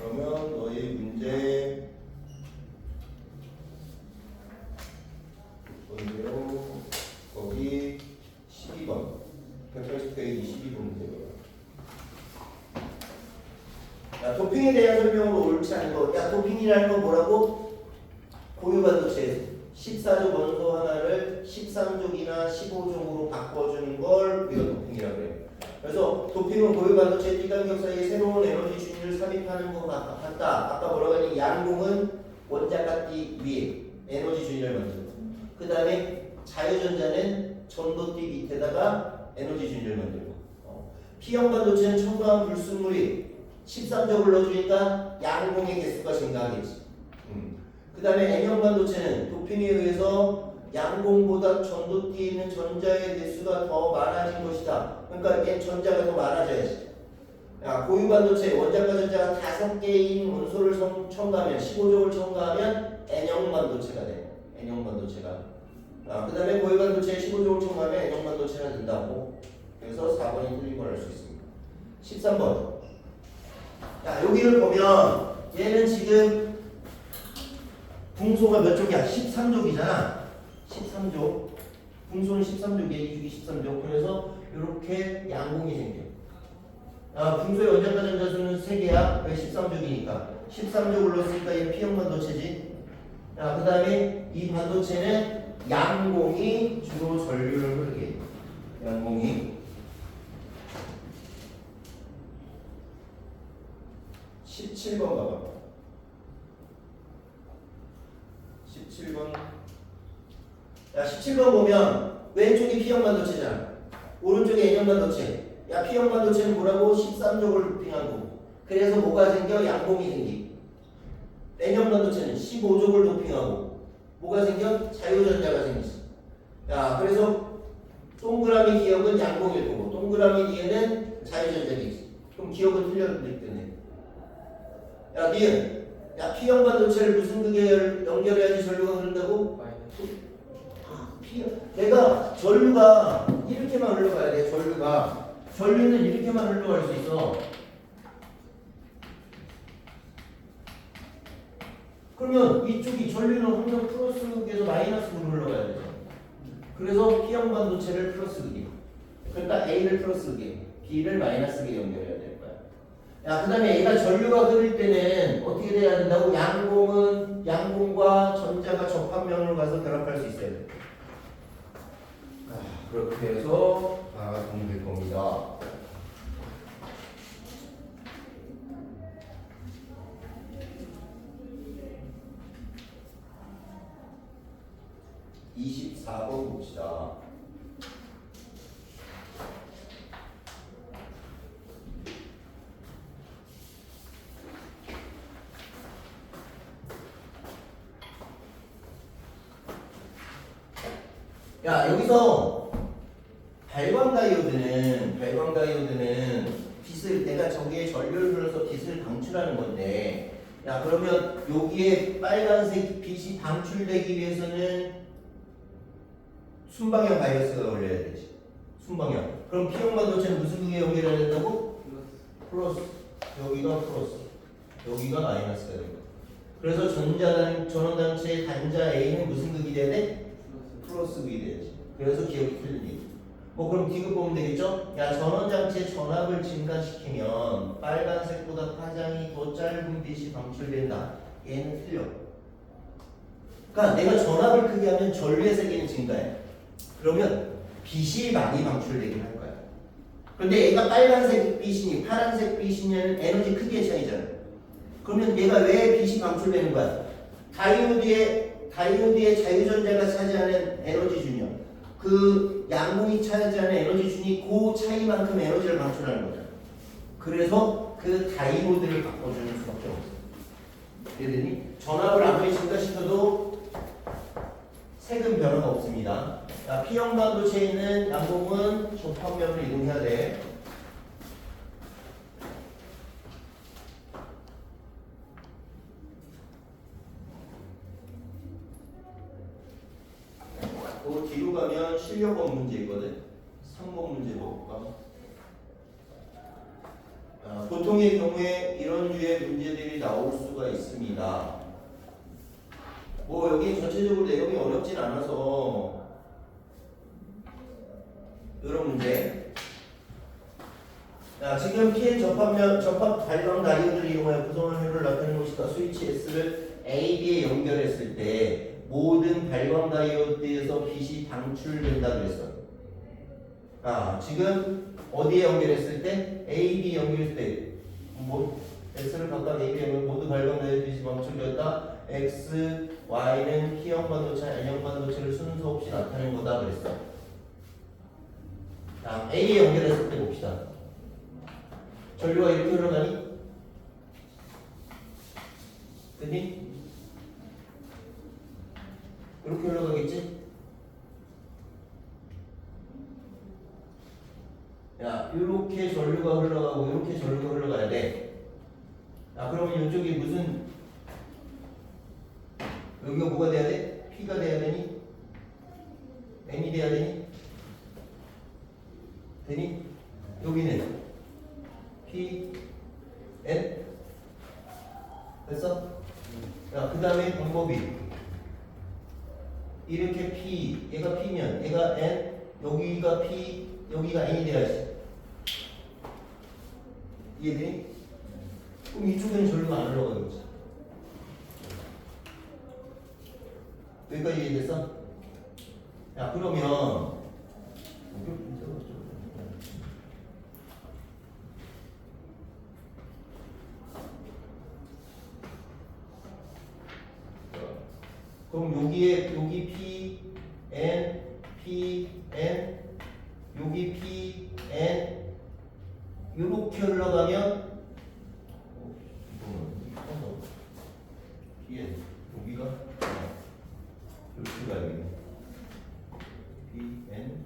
그러면 너희 문제 뭔데요? 거기 12번 180페이지 12번 문제고요. 도핑에 대한 설명으로 옳지 않은 거. 도핑이라는 건 뭐라고? 고유 반도체에서 14족 원소 하나를 13족이나 15족으로 바꿔주는 걸 우리가 도핑이라고 해요. 그래서 도핑은 고유 반도체 띠간격 사이에 새로운 에너지 준위를 삽입하는 것 같다. 아까 뭐라고 하니? 양공은 원자가 띠 위에 에너지 준위를 만들고, 그 다음에 자유전자는 전도띠 밑에다가 에너지 준위를 만들고, P형 반도체는 첨가한 불순물이 13족을 넣어주니까 양공의 개수가 증가하겠지. 그 다음에 N형 반도체는 도핑에 의해서 양공보다 전도띠에 있는 전자의 개수가 더 많아진 것이다. 그러니까 얘 전자가 더 많아져야지. 고유 반도체 원자과 전자가 5개인 원소를 첨가하면 15족을 첨가하면 N형 반도체가 돼. N형 반도체가. 그 다음에 고유 반도체에 15족을 첨가하면 N형 반도체가 된다고. 그래서 4번이 틀린 걸 알 수 있습니다. 13번. 여기를 보면 얘는 지금 붕소가 몇 족이야? 13족이잖아. 13족. 붕소는 13족이야. 이쪽이 13족. 그래서 이렇게 양공이 생겨. 붕소의 원자과 전자수는 3개야. 왜 13족이니까. 13족을 넣었으니까 얘는 P형 반도체지. 그 다음에 이 반도체는 양공이 주로 전류를 흐르게 해. 양공이. 17번 봐봐. 17번. 17번 보면 왼쪽이 P형 반도체잖아. 오른쪽이 N형 반도체. P형 반도체는 뭐라고? 13족을 도핑한 거고. 그래서 뭐가 생겨? 양공이 생기. N형 반도체는 15족을 도핑하고 뭐가 생겨? 자유전자가 생기지. 그래서 동그라미 기억은 양공일 거고 동그라미 뒤에는 자유전자기지. 그럼 기억은 틀렸기 때문에. 야 니은, 야 P형 반도체를 무슨 극에 연결해야지 전류가 흐른다고? 내가 전류가 이렇게만 흘러가야 돼. 전류는 이렇게만 흘러갈 수 있어. 그러면 이쪽이 전류는 항상 플러스극에서 마이너스극으로 흘러가야 되죠. 그래서 P형 반도체를 플러스극이야. 그러니까 A를 플러스극에, B를 마이너스극에 연결해야 될 거야. 야, 그 다음에 얘가 전류가 흐를 때는 어떻게 돼야 된다고? 양공과 전자가 접합면으로 가서 결합할 수 있어야 돼. 그렇게 해서 동일 겁니다. (24번) 봅시다. 야, 여기서 발광 다이오드는 빛을, 내가 저기에 전류를 흘러서 빛을 방출하는 건데, 야, 그러면 여기에 빨간색 빛이 방출되기 위해서는 순방향 바이어스가 걸려야 되지. 순방향. 그럼 P형 반도체는 무슨 극에 연결해야 된다고? 플러스. 여기가 플러스. 여기가 마이너스가 됩니다. 그래서 전원단체의 단자 A는 무슨 극이 돼야 돼? 플러스 극이 돼야지. 그래서 기억이 틀리니. 그럼 디귿 보면 되겠죠? 야, 전원장치의 전압을 증가시키면 빨간색보다 파장이 더 짧은 빛이 방출된다. 얘는 틀려. 그러니까 내가 전압을 크게 하면 전류의 세기는 증가해. 그러면 빛이 많이 방출되긴 할 거야. 그런데 얘가 빨간색 빛이니 파란색 빛이냐는 에너지 크기의 차이잖아. 그러면 얘가 왜 빛이 방출되는 거야? 다이오드의 자유전자가 차지하는 에너지 준이요. 그 양공이 차지하는 에너지 준이 그 차이만큼 에너지를 방출하는 거잖아. 그래서 그 다이오드를 바꿔주는 수밖에 없어. 이해되니? 전압을 아무리 증가시켜도 색은 변화가 없습니다. 자, P형 반도체에 있는 양공은 접합면으로 이동해야 돼. 그 뒤로 가면 실력업 문제 있거든. 3번 문제 볼까? 보통의 경우에 이런 류의 문제들이 나올 수가 있습니다. 여기 전체적으로 내용이 어렵진 않아서 이런 문제. 자, 지금 PN 접합 발광 다이오드를 이용하여 구성한 회로를 나타내는 것이다. 스위치 S를 AB에 연결했을 때 모든 발광 다이오드에서 빛이 방출된다 그랬어. 지금 어디에 연결했을 때? AB 연결했을 때 S를 각각 AB에 연결 모두 발광 다이오드 빛이 방출되었다. X, Y는 P형 반도체, N형 반도체를 순서 없이 나타낸 거다 그랬어. 자, A에 연결했을 때 봅시다. 전류가 이렇게 흘러가니? 그니? 이렇게 흘러가겠지? 야, 이렇게 전류가 흘러가고 이렇게 전류가 흘러가야 돼. 그러면 이쪽이 무슨 여기가 뭐가 돼야 돼? P가 돼야 되니? N이 돼야 되니? 되니? 여기는 P, N? 됐어? 야, 그 다음에 방법이 이렇게 P, 얘가 P면 얘가 N, 여기가 P, 여기가 N이 돼야지. 이해되니? 그럼 이쪽에는 전류가 안 흘러가겠지. 여기까지 이해됐어? 야, 그러면 그럼 여기 P, N, P, N, 여기 P, N 이렇게 흘러가면 P, N 여기가 이렇게 가야겠네. P, N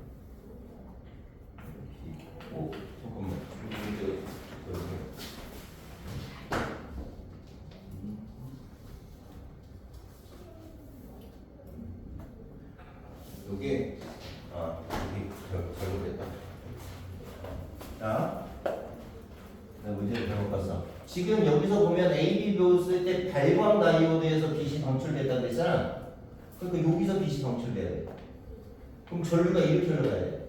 지금 여기서 보면 AB 배웠을 때 발광 다이오드에서 빛이 방출됐다고 했잖아. 그러니까 여기서 빛이 방출돼야 돼. 그럼 전류가 이렇게 흘러가야 돼.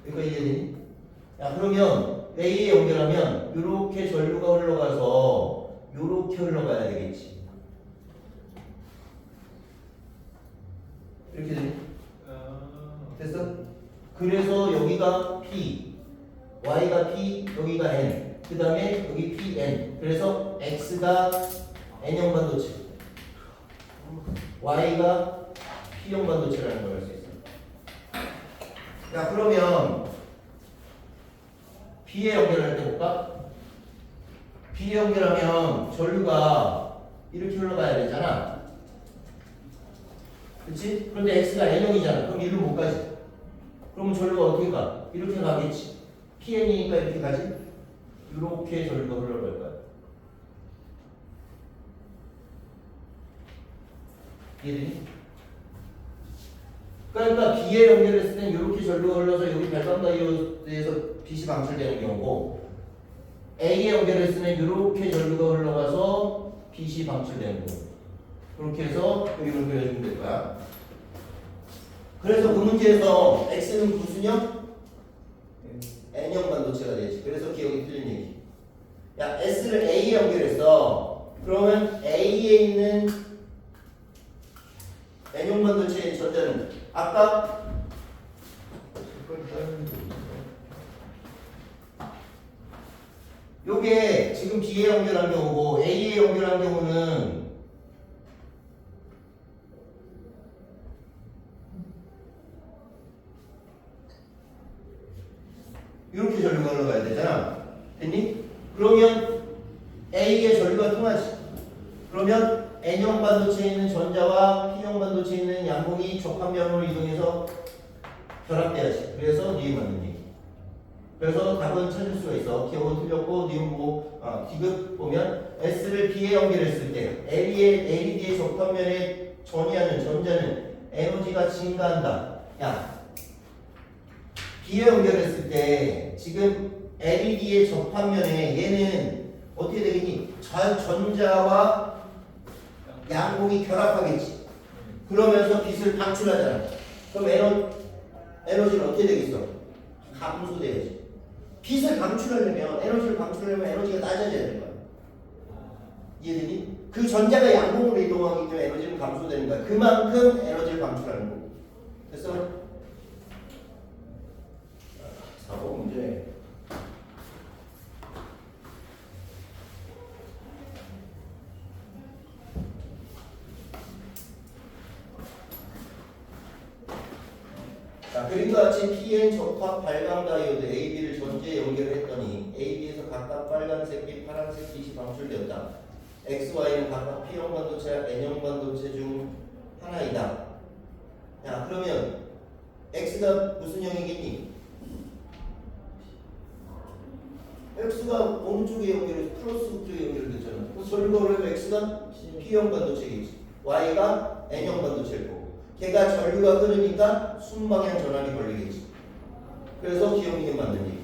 그러니까 이해되니? 야, 그러면 A에 연결하면 이렇게 전류가 흘러가서 이렇게 흘러가야 되겠지. 이렇게 되니? 됐어? 그래서 여기가 P, Y가 P, 여기가 N, 그 다음에 여기 PN. 그래서 X가 N형 반도체, Y가 P형 반도체라는 걸 알 수 있어. 야, 그러면 B에 연결할 때 볼까? B에 연결하면 전류가 이렇게 흘러가야 되잖아. 그렇지? 그런데 X가 N형이잖아. 그럼 이리로 못 가지. 그러면 전류가 어떻게 가? 이렇게 가겠지. PN이니까 이렇게 가지. 이렇게 전류가 흘러갈 거야. 이해되니? 그러니까 B에 연결했을 땐 이렇게 전류가 흘러서 여기 발광 다이오드에서 빛이 방출되는 경우고, A에 연결했을 땐 이렇게 전류가 흘러가서 빛이 방출되는 거고. 그렇게 해서 여기를 그려주면 될 거야. 그래서 그 문제에서 X는 무슨 형? N형 반도체가 되지. 그래서 기억이 틀린 얘기. 야, S를 A에 연결했어. 그러면 A에 있는 N형 반도체의 전자는 아까 요게 지금 B에 연결한 경우고 A에 연결한 경우는 이렇게 전류가 흘러가야 되잖아. 됐니? 그러면 A에 전류가 통하지. 그러면 N형 반도체에 있는 전자와 P형 반도체에 있는 양봉이 적합면으로 이동해서 결합돼야지. 그래서 니은 맞는 얘기. 그래서 답은 찾을 수가 있어. 기억은 틀렸고 니은 보고 디귿 보면 S를 B에 연결했을 때 LED의 적합면에 전이하는 전자는 에너지가 증가한다. 야, B에 연결했을 때 지금 LED의 접합면에 얘는 어떻게 되겠니? 전자와 양봉이 결합하겠지. 그러면서 빛을 방출하잖아. 그럼 에너지는 어떻게 되겠어? 감소돼야지. 빛을 방출하려면 에너지를 방출하려면 에너지가 낮아져야 되는 거야. 이해되니? 그 전자가 양봉으로 이동하기 때문에 에너지는 감소되는 거야. 그만큼 에너지를 방출하는 거고. 됐어? 4번 문제. 자, 그림과 같이 PN 적합 발광 다이오드 AB를 전지에 연결했더니 AB에서 각각 빨간색빛, 파란색빛이 방출되었다. X, Y는 각각 P형 반도체와 N형 반도체 중 하나이다. 야, 그러면 X가 무슨 형이겠니? X가 어느 쪽에 연결해서 플러스 쪽에 연결됐잖아. 그 전류가 그러면 X가 P형 반도체겠지. Y가 N형 반도체일 거고. 걔가 전류가 흐르니까 순방향 전압이 걸리겠지. 그래서 기억이 맞는 얘기.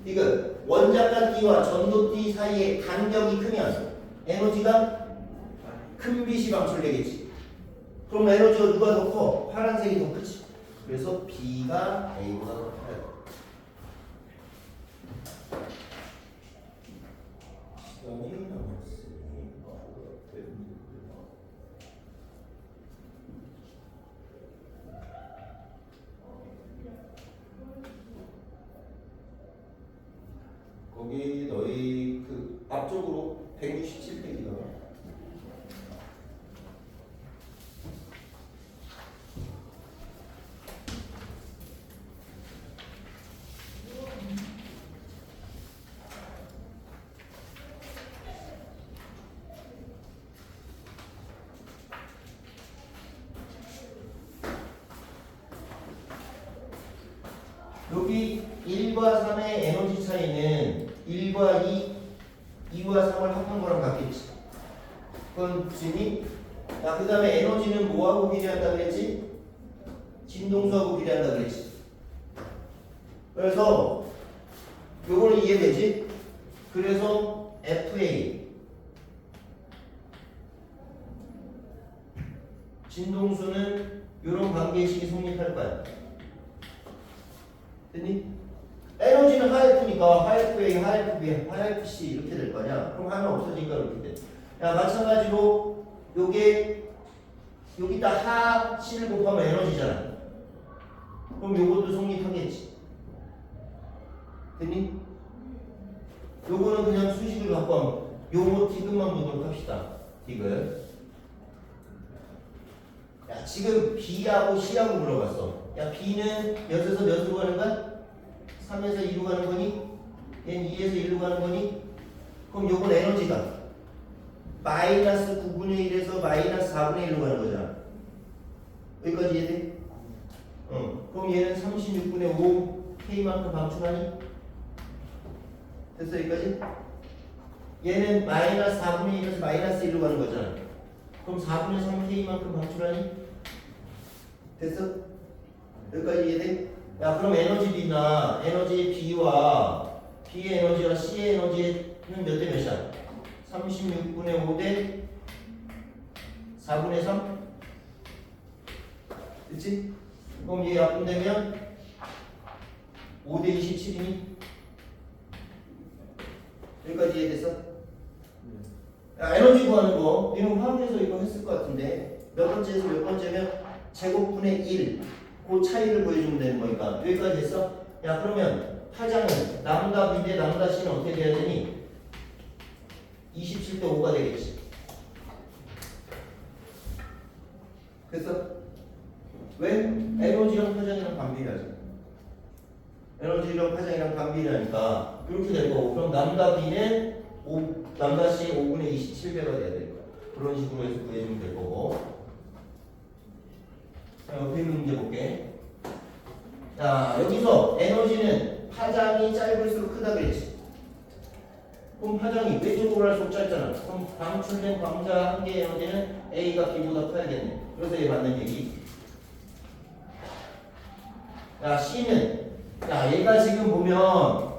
이거 원자가 D와 전도 D 사이의 간격이 크면 에너지가 큰 빛이 방출되겠지. 그럼 에너지가 누가 더 커? 파란색이 더 크지. 그래서 B가 A보다 더 커요. 시간이 남았으니까 거기 너희 그 앞쪽으로 167페이지가 여기 1과 3의 에너지 차이는 1과 2, 2와 3을 합한 거랑 같겠지. 그건 무슨이? 야, 그 다음에 에너지는 뭐하고 비례한다 그랬지? 진동수하고 비례한다 그랬지. 그래서 요거는 이해되지? 그래서 FA 진동수는 이런 관계식이 성립할 거야. 됐니? 에너지는 하이프니까 하이프 A, 하이프 B, 하이프 C 이렇게 될 거냐? 그럼 하나 없어지니까 이렇게 돼. 야, 마찬가지로 요게 여기다 하 C를 곱하면 에너지잖아. 그럼 요것도 성립하겠지. 됐니? 요거는 그냥 수식을 갖고 하면 요거 디귿만 보도록 합시다. 디귿. 야, 지금 B하고 C하고 물어봤어. 야, B는 몇에서 몇으로 가는 거야? 3에서 2로 가는 거니? 얘는 2에서 1로 가는 거니? 그럼 요건 에너지가 마이너스 9분의 1에서 마이너스 4분의 1로 가는 거잖아. 여기까지 이해돼? 그럼 얘는 36분의 5 K만큼 방출하니? 됐어 여기까지? 얘는 마이너스 4분의 1에서 마이너스 1로 가는 거잖아. 그럼 4분의 3 K만큼 방출하니? 됐어? 여기까지 이해돼? 야 그럼 에너지 B나 에너지 B와 B의 에너지와 C의 에너지는 몇 대 몇이야? 36분의 5 대 4분의 3? 됐지? 그럼 얘 약분되면 5 대 27이니? 여기까지 이해됐어? 야, 에너지 구하는 거 이런 화학에서 이거 했을 것 같은데 몇 번째에서 몇 번째면 제곱분의 1 그 차이를 보여주면 되는 거니까 여기까지 됐어? 야 그러면 파장은 람다 B 대 람다 C는 어떻게 돼야 되니? 27대 5가 되겠지. 됐어? 왜? 에너지랑 파장이랑 반비례하지. 에너지랑 파장이랑 반비례하니까 이렇게 될 거고 그럼 람다 B는 람다 C 5분의 27배가 돼야 될 거야. 그런 식으로 해서 구해주면 될 거고. 자, 옆에 있는 문제 볼게. 자, 여기서 에너지는 파장이 짧을수록 크다 그랬지. 그럼 파장이 왼쪽으로 할수록 짧잖아. 그럼 방출된 광자 한 개의 에너지는 A가 B보다 커야겠네. 그래서 얘 맞는 얘기. 야, C는 야, 얘가 지금 보면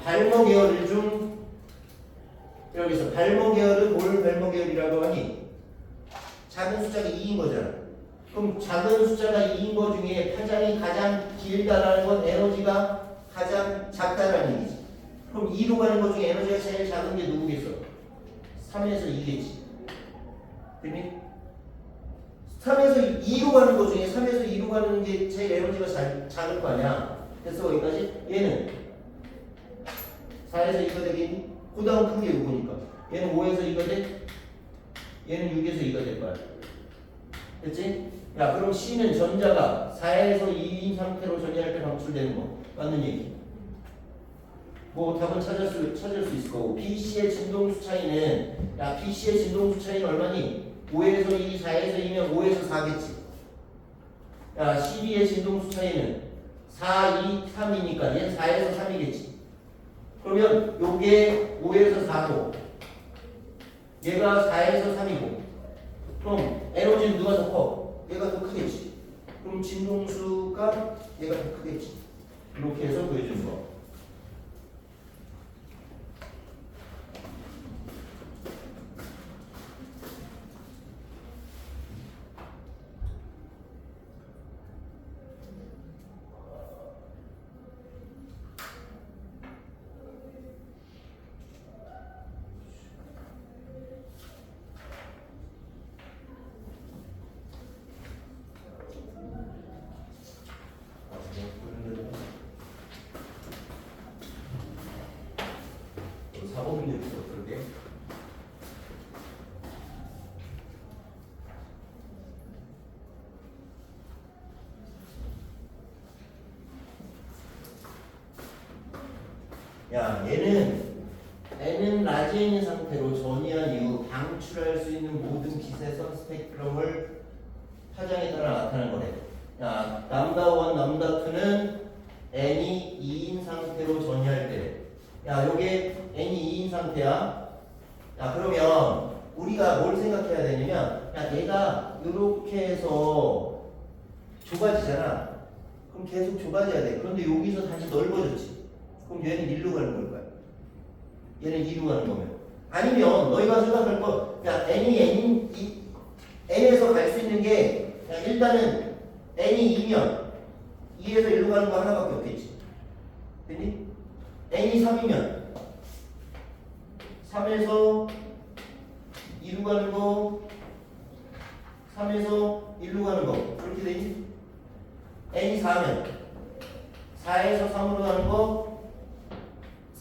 발모 계열 중 여기서 발모 계열은 뭘 발모 계열이라고 하니? 작은 숫자가 2인 거잖아. 그럼 작은 숫자가 2인 거 중에 파장이 가장 길다라는 건 에너지가 가장 작다라는 얘기지. 그럼 2로 가는 것 중에 에너지가 제일 작은 게 누구겠어? 3에서 2겠지. 됐니? 3에서 2로 가는 것 중에 3에서 2로 가는 게 제일 에너지가 작을 거 아니야. 그래서 여기까지 얘는 4에서 2가 되겠니? 그 다음 큰 게 요거니까 얘는 5에서 2가 돼? 얘는 6에서 2가 될 거야. 됐지? 야 그럼 C는 전자가 4에서 2인 상태로 전이할 때 방출되는 거 맞는 얘기. 뭐 답은 찾을 수 있을 거고 BC의 진동수 차이는 야 BC의 진동수 차이는 얼마니? 5에서 2, 4에서 2면 5에서 4겠지. 야 CB의 진동수 차이는 4, 2, 3이니까 얘는 4에서 3이겠지. 그러면 요게 5에서 4고 얘가 4에서 3이고 그럼 에너지는 누가 더 커? 얘가 더 크겠지. 그럼 진동수가 얘가 더 크겠지. 이렇게 해서 보여주는 거. 야 얘는 N은 라지인의 상태로 전이한 이후 방출할 수 있는 모든 기세선 스펙트럼을 파장에 따라 나타낸 거래. 야 람다1, 람다2는 N이 2인 상태로 전이할 때. 야 요게 N이 2인 상태야. 야 그러면 우리가 뭘 생각해야 되냐면 야 얘가 이렇게 해서 좁아지잖아. 그럼 계속 좁아져야 돼. 그런데 여기서 다시 넓어졌지. 그럼 얘는 1로 가는 걸 거야. 얘는 2로 가는 거면. 아니면 너희가 생각할 거, 야 n에서 갈 수 있는 게 야, 일단은 n이 2면 2에서 1로 가는 거 하나밖에 없겠지. 됐니? n이 3이면 3에서 2로 가는 거 3에서 1로 가는 거 그렇게 되니? n이 4면 4에서 3으로 가는 거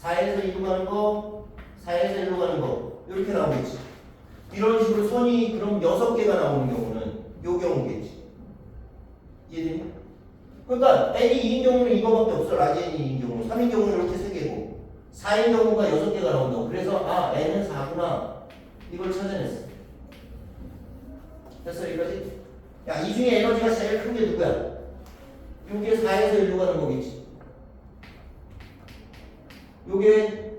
4에서 2로 가는 거 4에서 1로 가는 거 이렇게 나오겠지. 이런 식으로 선이 그럼 6개가 나오는 경우는 요 경우겠지. 이해되니? 그러니까 n이 2인 경우는 이거밖에 없어. 라지 n이 2인 경우 3인 경우는 이렇게 3개고 4인 경우가 6개가 나온다고. 그래서 아 n은 4구나 이걸 찾아냈어. 됐어 여기까지? 야 이 중에 에너지가 제일 큰 게 누구야? 요게 4에서 1로 가는 거겠지. 요게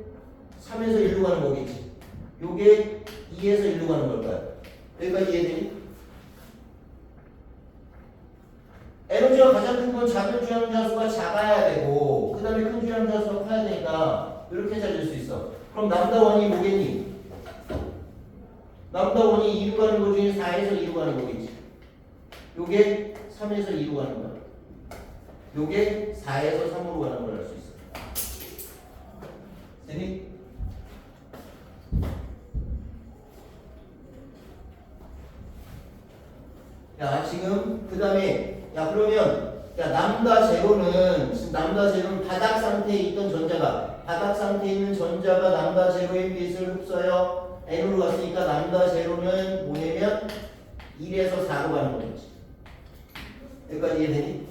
3에서 1로 가는 거겠지. 요게 2에서 1로 가는 걸까요? 여기까지 이해되니? 에너지가 가장 큰 건 작은 주양자 수가 작아야 되고 그 다음에 큰 주양자 수가 커야 되니까 이렇게 찾을 수 있어. 그럼 남다원이 뭐겠니? 남다원이 2로 가는 거 중에 4에서 2로 가는 거겠지. 요게 3에서 2로 가는 거야. 요게 4에서 3으로 가는 걸 알 수 있어. 됐니? 야 지금 그 다음에 야 그러면 야 남다 제로는 지금 남다 제로는 바닥 상태에 있던 전자가 바닥 상태에 있는 전자가 남다 제로의 빛을 흡수하여 n으로 갔으니까 남다 제로는 뭐냐면 1에서 4로 가는 거겠지. 여기까지 이해되니?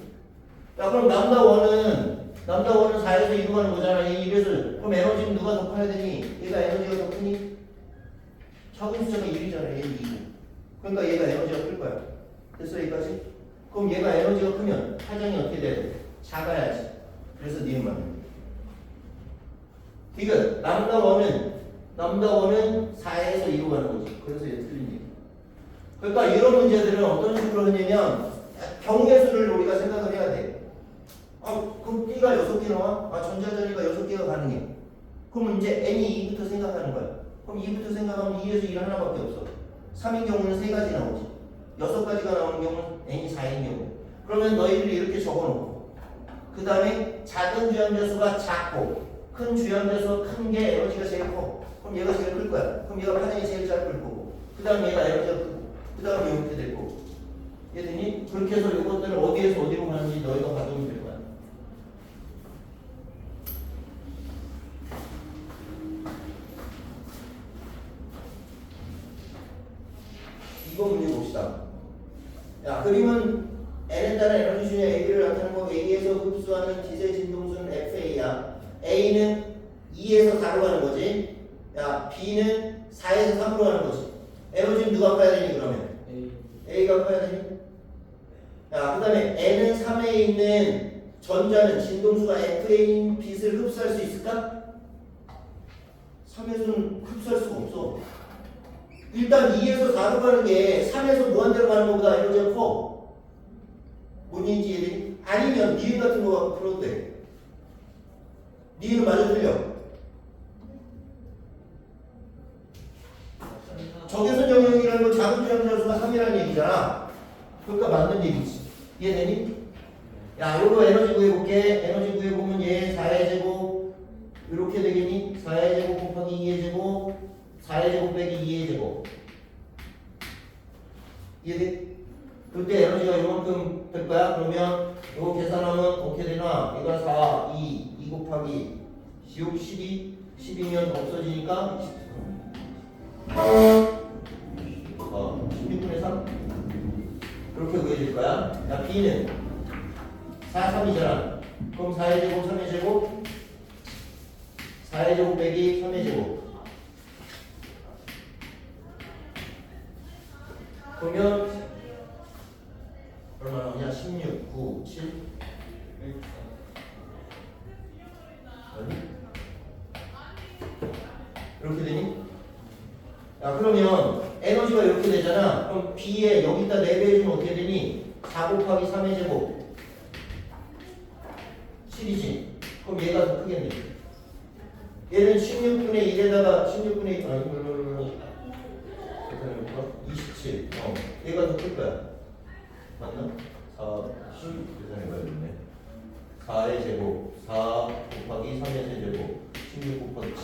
야 그럼 남다 원은 4에서 2로 가는 거잖아. 이 1에서 그럼 에너지는 누가 더 커야 되니? 얘가 에너지가 더 크니? 작은 숫자가 1이잖아. 얘는 2고 그러니까 얘가 에너지가 클 거야. 됐어 여기까지? 그럼 얘가 에너지가 크면 파장이 어떻게 돼야 돼? 작아야지. 그래서 니은 맞는 거야. 이거 남다원은 4에서 2로 가는 거지. 그래서 얘 틀린 얘기. 그러니까 이런 문제들은 어떤 식으로 하냐면 경계수를 우리가 생각을 해야 돼. 아 그럼 B가 6개 나와? 아 전자전이가 6개가 가능해. 그럼 이제 N이 2부터 생각하는 거야. 그럼 2부터 생각하면 2에서 1 하나밖에 없어. 3인 경우는 3가지 나오지. 6가지가 나오는 경우는 n이 4인 경우. 그러면 너희들이 이렇게 적어놓고 그 다음에 작은 주연자 수가 작고 큰 주연자 수가 큰 게 에너지가 제일 커. 그럼 얘가 제일 클 거야. 그럼 얘가 파장이 제일 짧을 거고 그 다음에 얘가 에너지가 크고 그 다음에 이렇게 될 거고. 이해되니? 그렇게 해서 이것들을 어디에서 어디로 가는지 너희가 가져오면 될 거야. 이거 문제 봅시다. 야, 그림은 n에 따른 에너지 중에 AB를 나타내고 A에서 흡수하는 기세 진동수는 FA야. A는 2에서 4로 가는 거지. 야, B는 4에서 3으로 가는 거지. 에너지는 누가 커야 되니 그러면? A가 커야 되니? 야, 그 다음에 N은 3에 있는 전자는 진동수가 FA인 빛을 흡수할 수 있을까? 3에서는 흡수할 수가 없어. 일단 2에서 4로 가는 게 3에서 무한대로 가는 것보다 에너지가 커. 뭔 얘기인지 이해되니? 아니면 니은 같은 거 갖고 풀어도 돼. 니은은 맞아 틀려. 적외선 영역이라는 건 작은 주양자 수가 3이라는 얘기잖아. 그러니까 맞는 얘기지. 이해되니? 야, 요거 에너지 구해볼게. 에너지 구해보면 얘 4의 제곱 이렇게 되겠니? 4의 제곱 곱하기 2의 제곱 4의 제곱 빼기 2의 제곱. 이해돼? 그때 에너지가 이만큼 될 거야. 그러면 이거 계산하면 어떻게 되나? 얘가 4, 2 곱하기 6, 12 12면 없어지니까 16분의 3 그렇게 구해줄 거야. 야, B는 4, 3이잖아. 그럼 4의 제곱 3의 제곱 4의 제곱 빼기 3의 제곱 그러면 얼마나 나오냐? 16, 9, 7 아니? 이렇게 되니? 야 그러면 에너지가 이렇게 되잖아. 그럼 B에 여기다 4배 해주면 어떻게 되니? 4 곱하기 3의 제곱 7이지? 그럼 얘가 더 크겠네. 얘 얘는 16분의 1에다가 16분의 1 계산해볼까? 27 얘가 더 클 거야 맞나? 4, 10 계산해봐야겠네 4의 제곱 4 곱하기 3의 세제곱 16 곱하기 7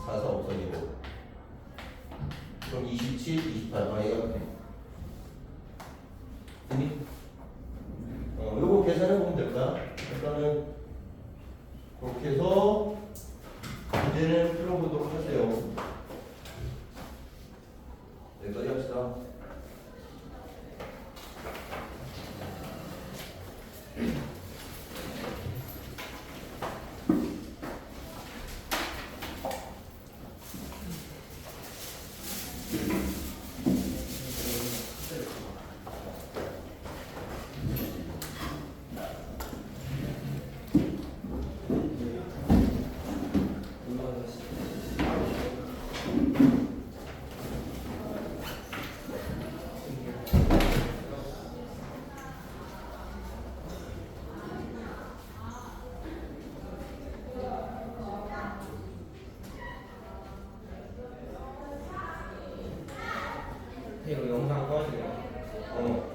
4, 4 없어지고 그럼 27, 28 얘가 됐니? 요거 계산해보면 될까? 일단은 그렇게 해서 문제는 풀어보도록 하세요. 여기까지 합시다.
이거 영상 꺼야 돼요.